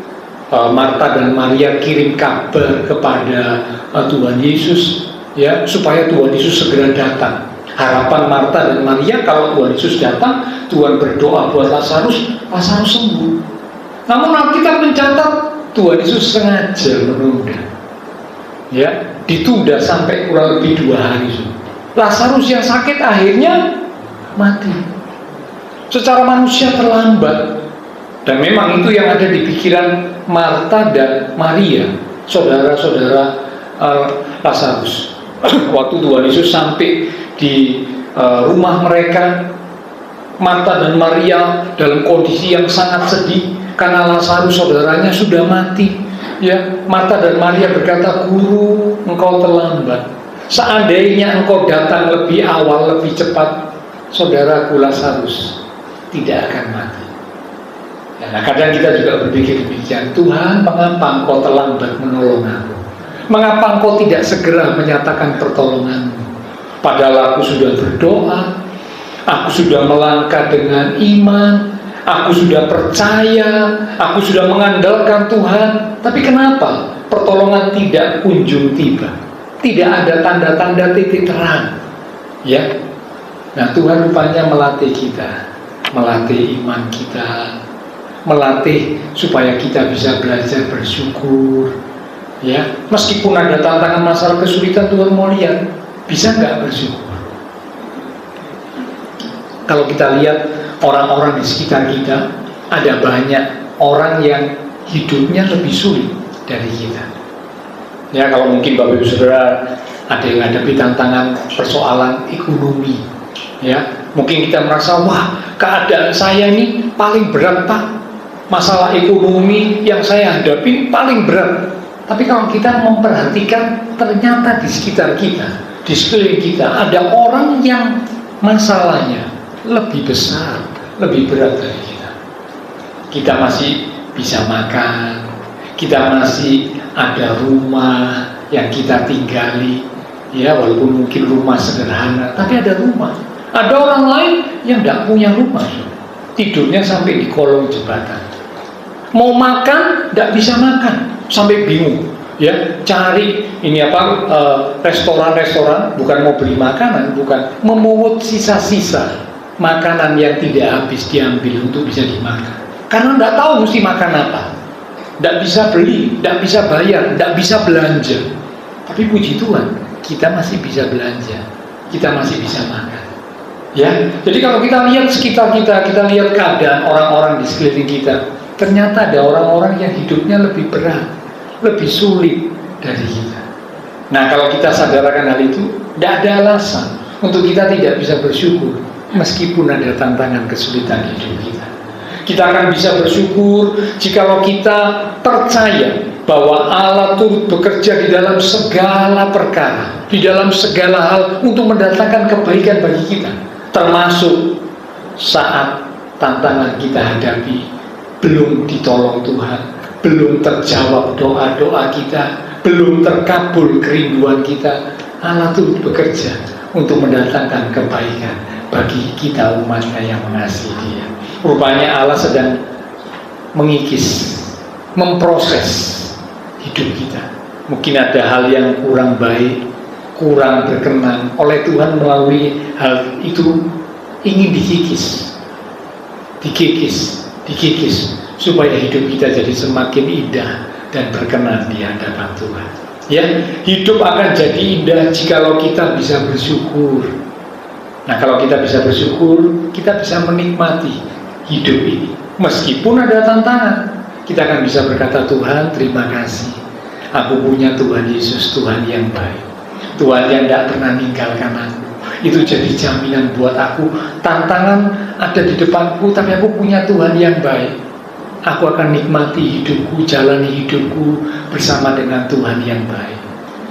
Marta dan Maria kirim kabar kepada Tuhan Yesus, ya, supaya Tuhan Yesus segera datang. Harapan Marta dan Maria kalau Tuhan Yesus datang, Tuhan berdoa buat Lazarus, Lazarus sembuh. Namun Alkitab mencatat Tuhan Yesus sengaja menunda, ya, ditunda sampai kurang lebih 2 hari. Lazarus yang sakit akhirnya mati. Secara manusia terlambat. Dan memang itu yang ada di pikiran Marta dan Maria, saudara-saudara Lazarus. Waktu Tuhan Yesus sampai di rumah mereka, Marta dan Maria dalam kondisi yang sangat sedih karena Lazarus saudaranya sudah mati. Ya, Marta dan Maria berkata, "Guru, engkau terlambat. Seandainya engkau datang lebih awal, lebih cepat, saudaraku Lazarus tidak akan mati." Nah, kadang kita juga berpikir demikian, Tuhan, mengapa engkau terlambat menolong aku? Mengapa engkau tidak segera menyatakan pertolonganmu? Padahal aku sudah berdoa, aku sudah melangkah dengan iman, aku sudah percaya, aku sudah mengandalkan Tuhan. Tapi kenapa pertolongan tidak kunjung tiba? Tidak ada tanda-tanda titik terang, ya. Nah, Tuhan rupanya melatih kita, melatih iman kita, melatih supaya kita bisa belajar bersyukur, ya. Meskipun ada tantangan, masalah, kesulitan, Tuhan mau lihat bisa nggak bersyukur. Kalau kita lihat orang-orang di sekitar kita, ada banyak orang yang hidupnya lebih sulit dari kita. Ya, kalau mungkin Bapak Ibu Saudara ada yang hadapi tantangan persoalan ekonomi, ya, mungkin kita merasa, wah, keadaan saya ini paling berat, Pak. Masalah ekonomi yang saya hadapi paling berat. Tapi kalau kita memperhatikan, ternyata di sekitar kita, di sekeliling kita, ada orang yang masalahnya lebih besar, lebih berat dari kita. Kita masih bisa makan, kita masih ada rumah yang kita tinggali, ya, walaupun mungkin rumah sederhana, tapi ada rumah. Ada orang lain yang tidak punya rumah, tidurnya sampai di kolong jembatan. Mau makan, tidak bisa makan, sampai bingung, ya, cari ini apa, restoran-restoran, bukan mau beli makanan, bukan, memungut sisa-sisa makanan yang tidak habis diambil untuk bisa dimakan, karena tidak tahu mesti makan apa, tidak bisa beli, tidak bisa bayar, tidak bisa belanja. Tapi puji Tuhan, kita masih bisa belanja, kita masih bisa makan, ya. Jadi kalau kita lihat sekitar kita, kita lihat keadaan orang-orang di sekeliling kita, ternyata ada orang-orang yang hidupnya lebih berat, lebih sulit dari kita. Nah, kalau kita sadarkan hal itu, tidak ada alasan untuk kita tidak bisa bersyukur meskipun ada tantangan kesulitan hidup kita. Kita akan bisa bersyukur jikalau kita percaya bahwa Allah turut bekerja di dalam segala perkara, di dalam segala hal untuk mendatangkan kebaikan bagi kita, termasuk saat tantangan kita hadapi belum ditolong Tuhan, belum terjawab doa-doa kita, belum terkabul kerinduan kita. Allah turut bekerja untuk mendatangkan kebaikan bagi kita umatnya yang mengasihi Dia. Rupanya Allah sedang mengikis, memproses hidup kita. Mungkin ada hal yang kurang baik, kurang berkenan oleh Tuhan melalui hal itu ingin dikikis, supaya hidup kita jadi semakin indah dan berkenan di hadapan Tuhan. Ya, hidup akan jadi indah jikalau kita bisa bersyukur. Nah, kalau kita bisa bersyukur, kita bisa menikmati hidup ini. Meskipun ada tantangan, kita akan bisa berkata, Tuhan terima kasih, aku punya Tuhan Yesus, Tuhan yang baik, Tuhan yang tidak pernah meninggalkan aku. Itu jadi jaminan buat aku. Tantangan ada di depanku, tapi aku punya Tuhan yang baik. Aku akan nikmati hidupku, jalani hidupku bersama dengan Tuhan yang baik.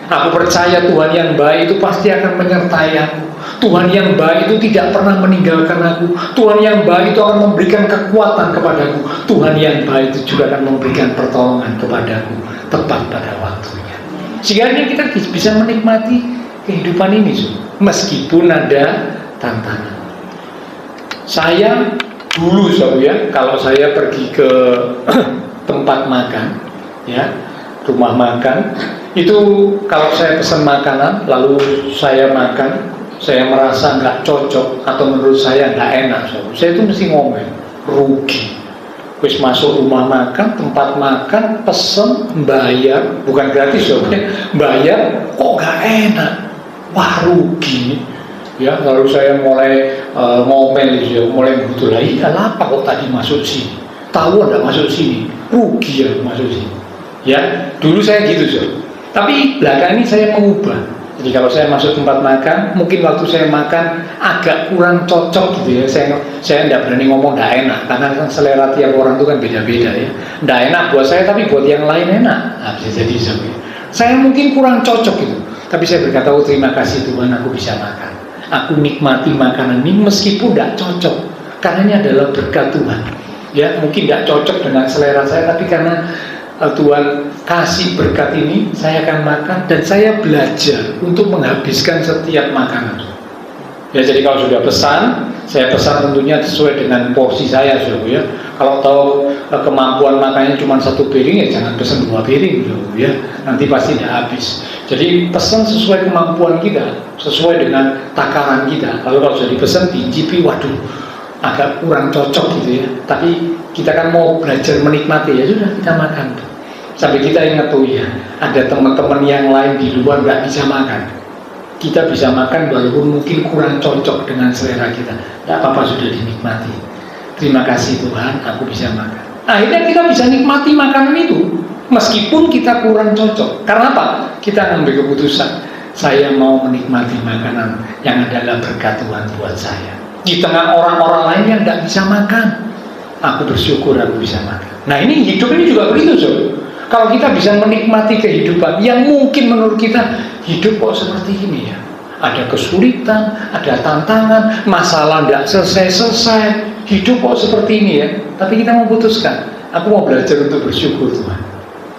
Aku percaya Tuhan yang baik itu pasti akan menyertai aku. Tuhan yang baik itu tidak pernah meninggalkan aku. Tuhan yang baik itu akan memberikan kekuatan kepadaku. Tuhan yang baik itu juga akan memberikan pertolongan kepadaku tepat pada waktunya. Sehingga kita bisa menikmati kehidupan ini, meskipun ada tantangan. Saya dulu, kalau saya pergi ke tempat makan, ya, rumah makan, itu kalau saya pesan makanan lalu saya makan, saya merasa nggak cocok atau menurut saya nggak enak, saya itu mesti ngomel, rugi. Wis masuk rumah makan, tempat makan, pesen, bayar, bukan gratis, bayar, kok nggak enak, wah rugi. Ya, lalu saya mulai ngomel, mulai betul lagi, kenapa kok tadi masuk sini? Tahu nggak masuk sini? Rugi ya masuk sini. Ya, dulu saya gitu, tapi belakang ini saya mengubah. Jadi kalau saya masuk tempat makan, mungkin waktu saya makan agak kurang cocok gitu ya. Saya tidak berani ngomong nggak enak, karena kan selera tiap orang itu kan beda-beda ya. Nggak enak buat saya, tapi buat yang lain enak. Nah, bisa jadi saya mungkin kurang cocok gitu. Tapi saya berkata, oh terima kasih Tuhan, aku bisa makan. Aku nikmati makanan ini meskipun tidak cocok, karena ini adalah berkat Tuhan. Ya, mungkin tidak cocok dengan selera saya, tapi karena Tuhan kasih berkat ini, saya akan makan dan saya belajar untuk menghabiskan setiap makanan. Ya, jadi kalau sudah pesan, saya pesan tentunya sesuai dengan porsi saya, ya. Kalau tahu kemampuan makannya cuma 1 piring, ya jangan pesan 2 piring, ya. Nanti pasti tidak habis. Jadi pesan sesuai kemampuan kita, sesuai dengan takaran kita. Lalu kalau sudah dipesan, dicicipi, waduh, agak kurang cocok gitu ya. Tapi kita kan mau belajar menikmati, ya sudah kita makan. Sampai kita ingat, oh ya, ada teman-teman yang lain di luar nggak bisa makan. Kita bisa makan walaupun mungkin kurang cocok dengan selera kita. Tidak apa-apa, sudah dinikmati. Terima kasih Tuhan, aku bisa makan. Akhirnya kita bisa nikmati makanan itu, meskipun kita kurang cocok. Karena apa? Kita ngambil keputusan, saya mau menikmati makanan yang adalah berkat Tuhan buat saya. Di tengah orang-orang lain yang tidak bisa makan, aku bersyukur aku bisa makan. Nah, ini hidup ini juga begitu, Kalau kita bisa menikmati kehidupan yang mungkin menurut kita, hidup kok seperti ini ya, ada kesulitan, ada tantangan, masalah tidak selesai-selesai, hidup kok seperti ini ya. Tapi kita memutuskan, aku mau belajar untuk bersyukur Tuhan,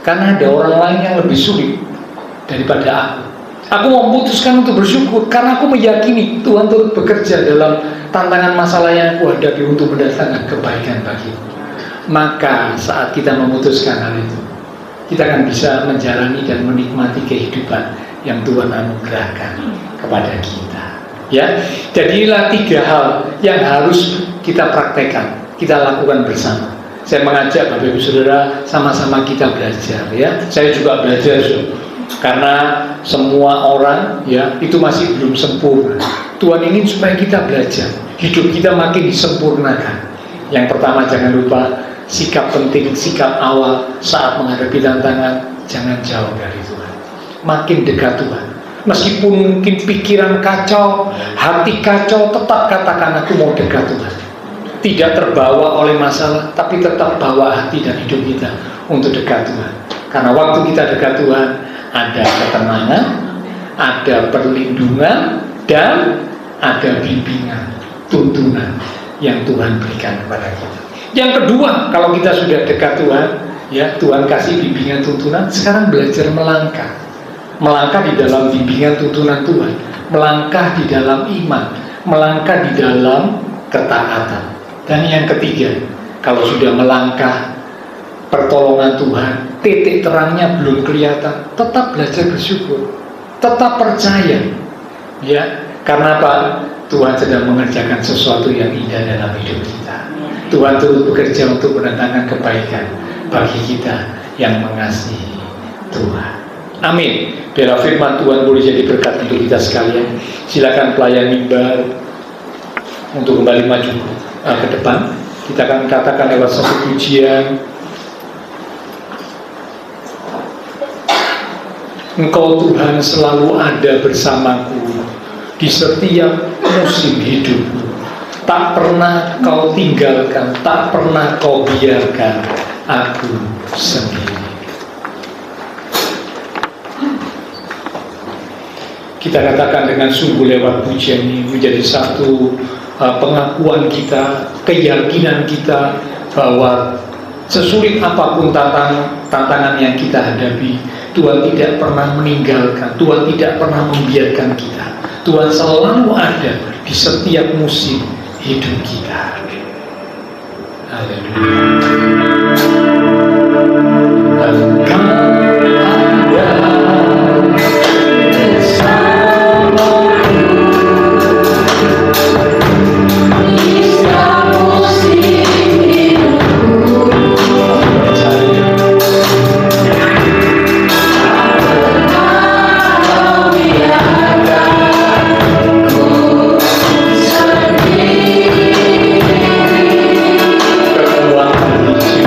karena ada orang lain yang lebih sulit daripada aku. Aku mau memutuskan untuk bersyukur karena aku meyakini Tuhan turut bekerja dalam tantangan masalah yang aku hadapi untuk mendatangkan kebaikan bagiku. Maka saat kita memutuskan hal itu, kita akan bisa menjalani dan menikmati kehidupan yang Tuhan anugerahkan kepada kita. Ya, jadilah 3 hal yang harus kita praktekkan, kita lakukan bersama. Saya mengajak Bapak Ibu Saudara sama-sama kita belajar ya. Saya juga belajar, karena semua orang ya itu masih belum sempurna. Tuhan ingin supaya kita belajar, hidup kita makin disempurnakan. Yang pertama, jangan lupa sikap penting, sikap awal saat menghadapi tantangan, jangan jauh dari Tuhan, makin dekat Tuhan. Meskipun mungkin pikiran kacau, hati kacau, tetap katakan aku mau dekat Tuhan. Tidak terbawa oleh masalah, tapi tetap bawa hati dan hidup kita untuk dekat Tuhan. Karena waktu kita dekat Tuhan, ada ketenangan, ada perlindungan, dan ada bimbingan, tuntunan yang Tuhan berikan kepada kita. Yang kedua, kalau kita sudah dekat Tuhan, ya Tuhan kasih bimbingan tuntunan, sekarang belajar melangkah. Melangkah di dalam bimbingan tuntunan Tuhan, melangkah di dalam iman, melangkah di dalam ketaatan. Dan yang ketiga, kalau sudah melangkah pertolongan Tuhan, titik terangnya belum kelihatan, tetap belajar bersyukur. tetap percaya, ya, karena apa? Tuhan sedang mengerjakan sesuatu yang indah dalam hidup kita. Tuhan turut bekerja untuk mendatangkan kebaikan bagi kita yang mengasihi Tuhan. Amin. Biarlah firman Tuhan boleh jadi berkat untuk kita sekalian. Silakan pelayan mimbar untuk kembali maju ke depan. Kita akan katakan lewat satu pujian. Engkau Tuhan selalu ada bersamaku di setiap musim hidupku. Tak pernah kau tinggalkan, tak pernah kau biarkan aku sendiri. Kita katakan dengan sungguh lewat pujian ini menjadi satu pengakuan kita, keyakinan kita bahwa sesulit apapun tantangan yang kita hadapi, Tuhan tidak pernah meninggalkan, Tuhan tidak pernah membiarkan kita. Tuhan selalu ada di setiap musim hidup kita. Haleluya. Engkau ada bersamaku di setiap musim hidupku. Kekuatan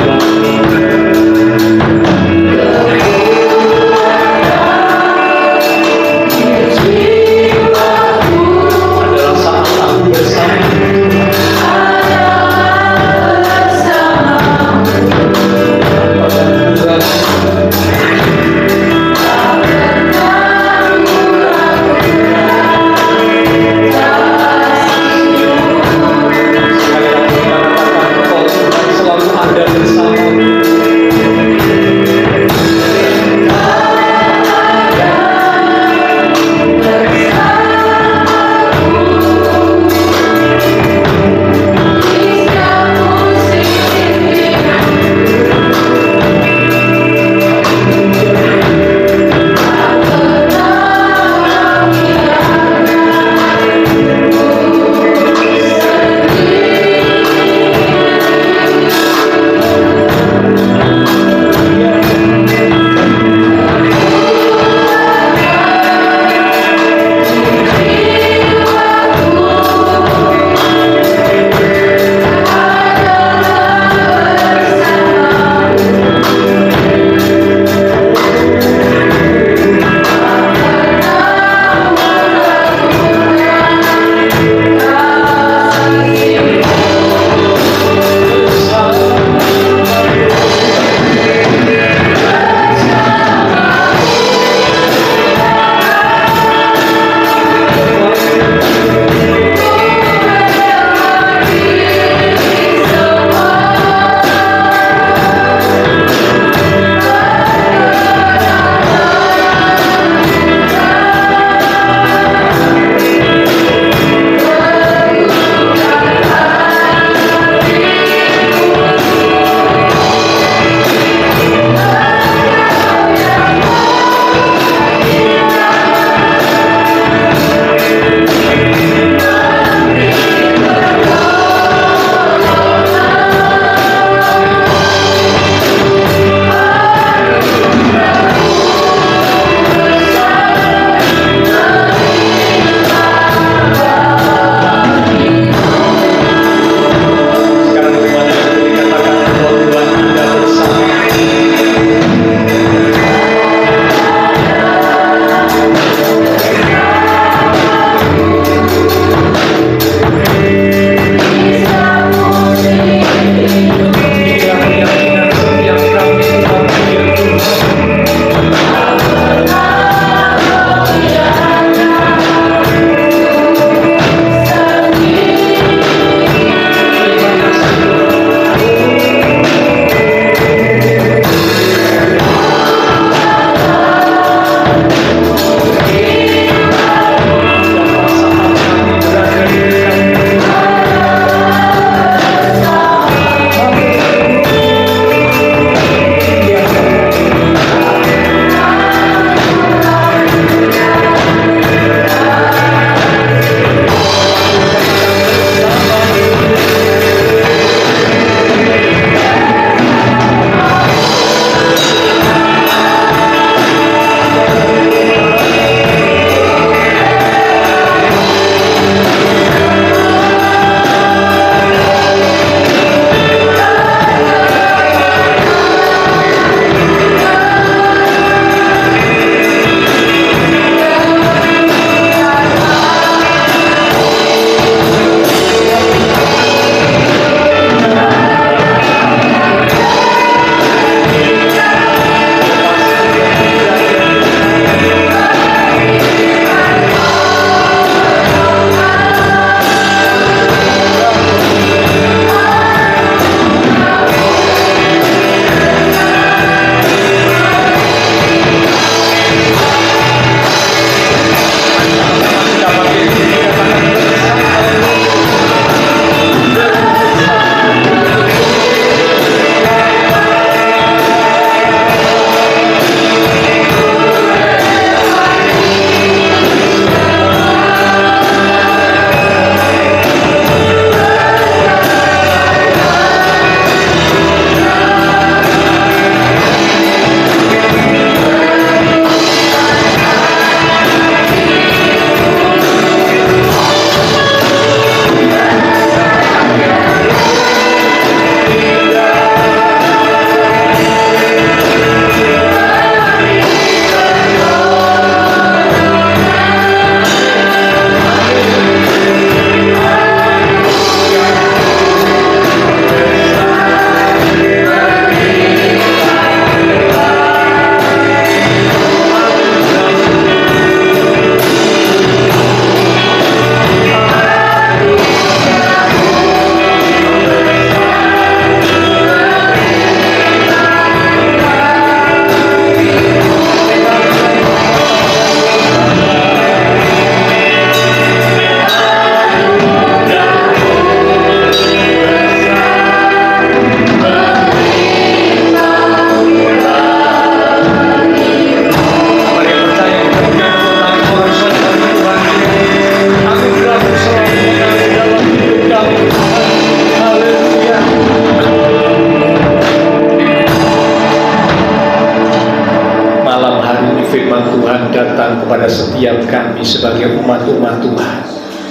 firman Tuhan datang kepada setiap kami sebagai umat-umat Tuhan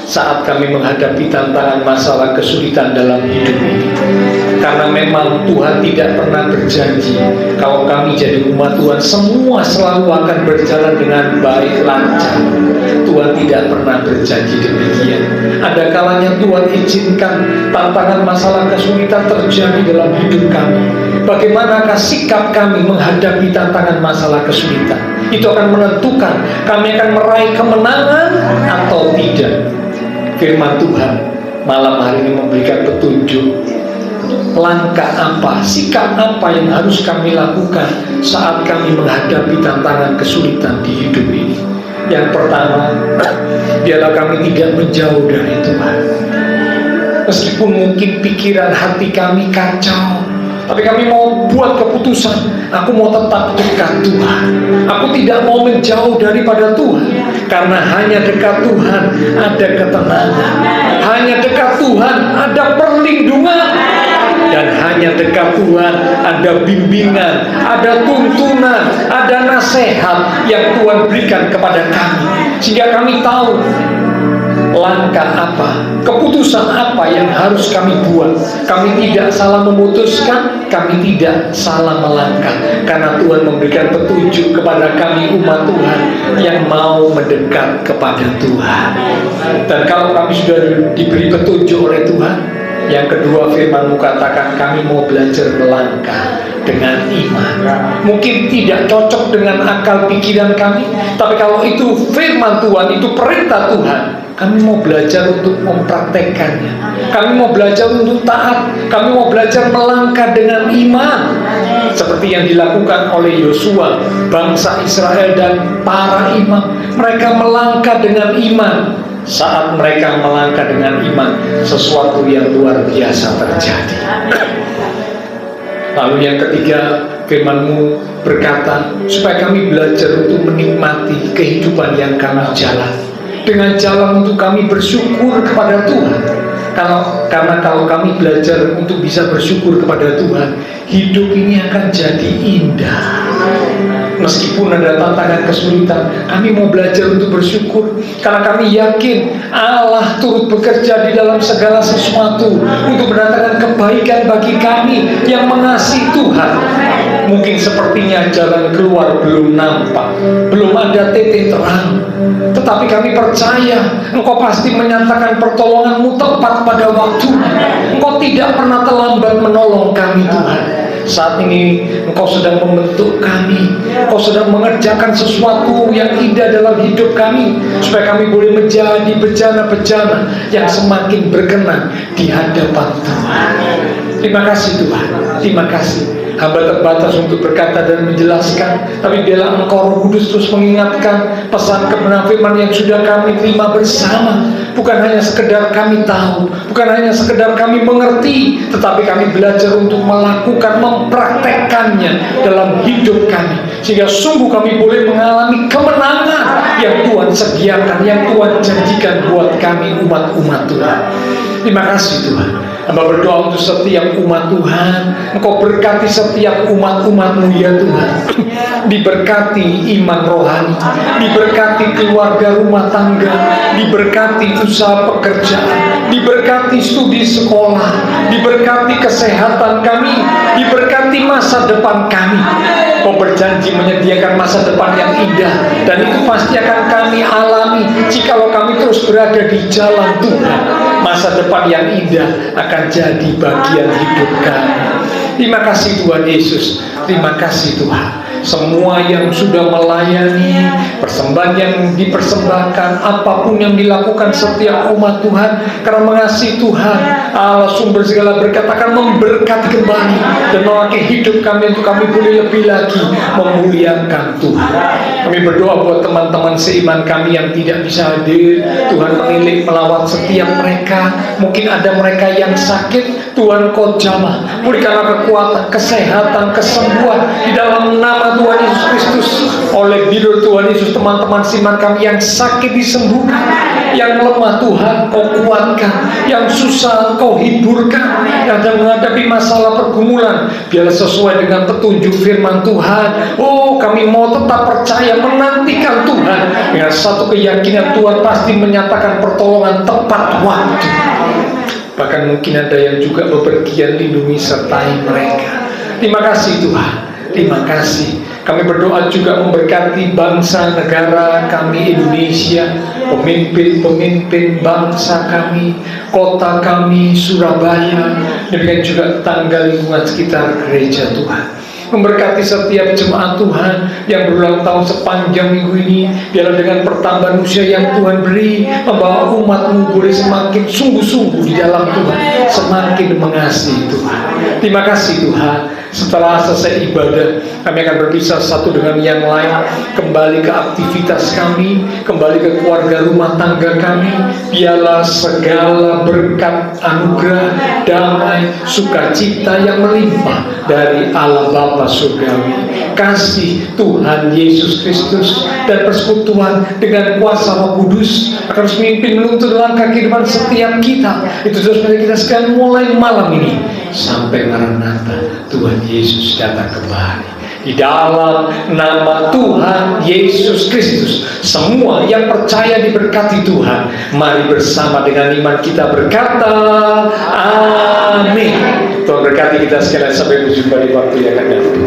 saat kami menghadapi tantangan masalah kesulitan dalam hidup ini. Karena memang Tuhan tidak pernah berjanji kalau kami jadi umat Tuhan semua selalu akan berjalan dengan baik lancar. Tuhan tidak pernah berjanji demikian. Ada kalanya Tuhan izinkan tantangan masalah kesulitan terjadi dalam hidup kami. Bagaimanakah sikap kami menghadapi tantangan masalah kesulitan? Itu akan menentukan kami akan meraih kemenangan atau tidak. Firman Tuhan malam hari ini memberikan petunjuk langkah apa, sikap apa yang harus kami lakukan saat kami menghadapi tantangan kesulitan di hidup ini. Yang pertama, biarlah kami tidak menjauh dari Tuhan. Meskipun mungkin pikiran hati kami kacau, tapi kami mau buat keputusan, aku mau tetap dekat Tuhan. Aku tidak mau menjauh daripada Tuhan. Karena hanya dekat Tuhan ada ketenangan. Hanya dekat Tuhan ada perlindungan. Dan hanya dekat Tuhan ada bimbingan, ada tuntunan, ada nasihat yang Tuhan berikan kepada kami. Sehingga kami tahu langkah apa, keputusan apa yang harus kami buat. Kami tidak salah memutuskan, kami tidak salah melangkah, karena Tuhan memberikan petunjuk kepada kami umat Tuhan yang mau mendekat kepada Tuhan. Dan kalau kami sudah diberi petunjuk oleh Tuhan, yang kedua firman-Mu katakan kami mau belajar melangkah dengan iman. Mungkin tidak cocok dengan akal pikiran kami, tapi kalau itu firman Tuhan, itu perintah Tuhan, kami mau belajar untuk mempraktekkannya. Kami mau belajar untuk taat. Kami mau belajar melangkah dengan iman, seperti yang dilakukan oleh Yosua, bangsa Israel dan para imam. Mereka melangkah dengan iman. Saat mereka melangkah dengan iman, sesuatu yang luar biasa terjadi. Lalu yang ketiga, firman-Mu berkata supaya kami belajar untuk menikmati kehidupan yang kami jalani, dengan jalan untuk kami bersyukur kepada Tuhan. Karena kalau kami belajar untuk bisa bersyukur kepada Tuhan, hidup ini akan jadi indah. Meskipun ada tantangan kesulitan, kami mau belajar untuk bersyukur, karena kami yakin Allah turut bekerja di dalam segala sesuatu untuk mendatangkan kebaikan bagi kami yang mengasihi Tuhan. Mungkin sepertinya jalan keluar belum nampak, belum ada titik terang, tetapi kami percaya Engkau pasti menyatakan pertolongan-Mu tepat pada waktunya. Engkau tidak pernah terlambat menolong kami, Tuhan. Saat ini Engkau sedang membentuk kami, Engkau sedang mengerjakan sesuatu yang indah dalam hidup kami, supaya kami boleh menjadi bejana-bejana yang semakin berkenan di hadapan Tuhan. Terima kasih Tuhan, terima kasih. Hamba terbatas untuk berkata dan menjelaskan, tapi biarlah Engkau Roh Kudus terus mengingatkan pesan kebenaran firman yang sudah kami terima bersama. Bukan hanya sekedar kami tahu, bukan hanya sekedar kami mengerti, tetapi kami belajar untuk melakukan, mempraktekkannya dalam hidup kami, sehingga sungguh kami boleh mengalami kemenangan yang Tuhan sediakan, yang Tuhan janjikan buat kami umat-umat Tuhan. Terima kasih Tuhan. Hamba berdoa untuk setiap umat Tuhan, Engkau berkati setiap umat-umat-Mu ya Tuhan. Diberkati iman rohani, diberkati keluarga rumah tangga, diberkati usaha pekerjaan, diberkati studi sekolah, diberkati kesehatan kami, diberkati masa depan kami. Kau berjanji menyediakan masa depan yang indah, dan itu pasti akan kami alami jikalau kami terus berada di jalan Tuhan. Masa depan yang indah akan jadi bagian hidup kami. Terima kasih Tuhan Yesus, terima kasih Tuhan. Semua yang sudah melayani, persembahan yang dipersembahkan, apapun yang dilakukan setiap umat Tuhan, karena mengasihi Tuhan, Allah sumber segala berkat akan memberkati kembali dan mewakili hidup kami untuk kami boleh lebih lagi memuliakan Tuhan. Kami berdoa buat teman-teman seiman kami yang tidak bisa hadir. Tuhan menilik melawat setiap mereka. Mungkin ada mereka yang sakit, Tuhan Kau jamah, berikanlah kekuatan, kesehatan, kesembuhan di dalam nama Tuhan Yesus Kristus. oleh bidur Tuhan Yesus, teman-teman siman kami yang sakit disembuhkan, yang lemah Tuhan Kau kuatkan, yang susah Kau hiburkan, yang sedang menghadapi masalah pergumulan, biarlah sesuai dengan petunjuk firman Tuhan. Oh, kami mau tetap percaya, menantikan Tuhan dengan satu keyakinan Tuhan pasti menyatakan pertolongan tepat waktu. Bahkan mungkin ada yang juga bepergian, lindungi sertai mereka. Terima kasih Tuhan, terima kasih. Kami berdoa juga memberkati bangsa negara kami Indonesia, pemimpin-pemimpin bangsa kami, kota kami Surabaya, demikian juga tetangga lingkungan sekitar gereja Tuhan. Memberkati setiap jemaat Tuhan yang berulang tahun sepanjang minggu ini, biarlah dengan pertambahan usia yang Tuhan beri, membawa umat-Mu boleh semakin sungguh-sungguh di dalam Tuhan, semakin mengasihi Tuhan. Terima kasih Tuhan. Setelah selesai ibadah, kami akan berpisah satu dengan yang lain, kembali ke aktivitas kami, kembali ke keluarga rumah tangga kami. Biarlah segala berkat, anugerah, damai, sukacita yang melimpah dari Allah Bapa surgawi, kasih Tuhan Yesus Kristus, dan persekutuan dengan kuasa Roh Kudus akan memimpin menuntun langkah kehidupan setiap kita. Itu terus kita sekalian mulai malam ini sampai Maranatha, Tuhan Yesus datang kembali. Di dalam nama Tuhan Yesus Kristus, semua yang percaya diberkati Tuhan. Mari bersama dengan iman kita berkata, amin. Tuhan berkati kita sekalian, sampai berjumpa di waktu yang akan datang.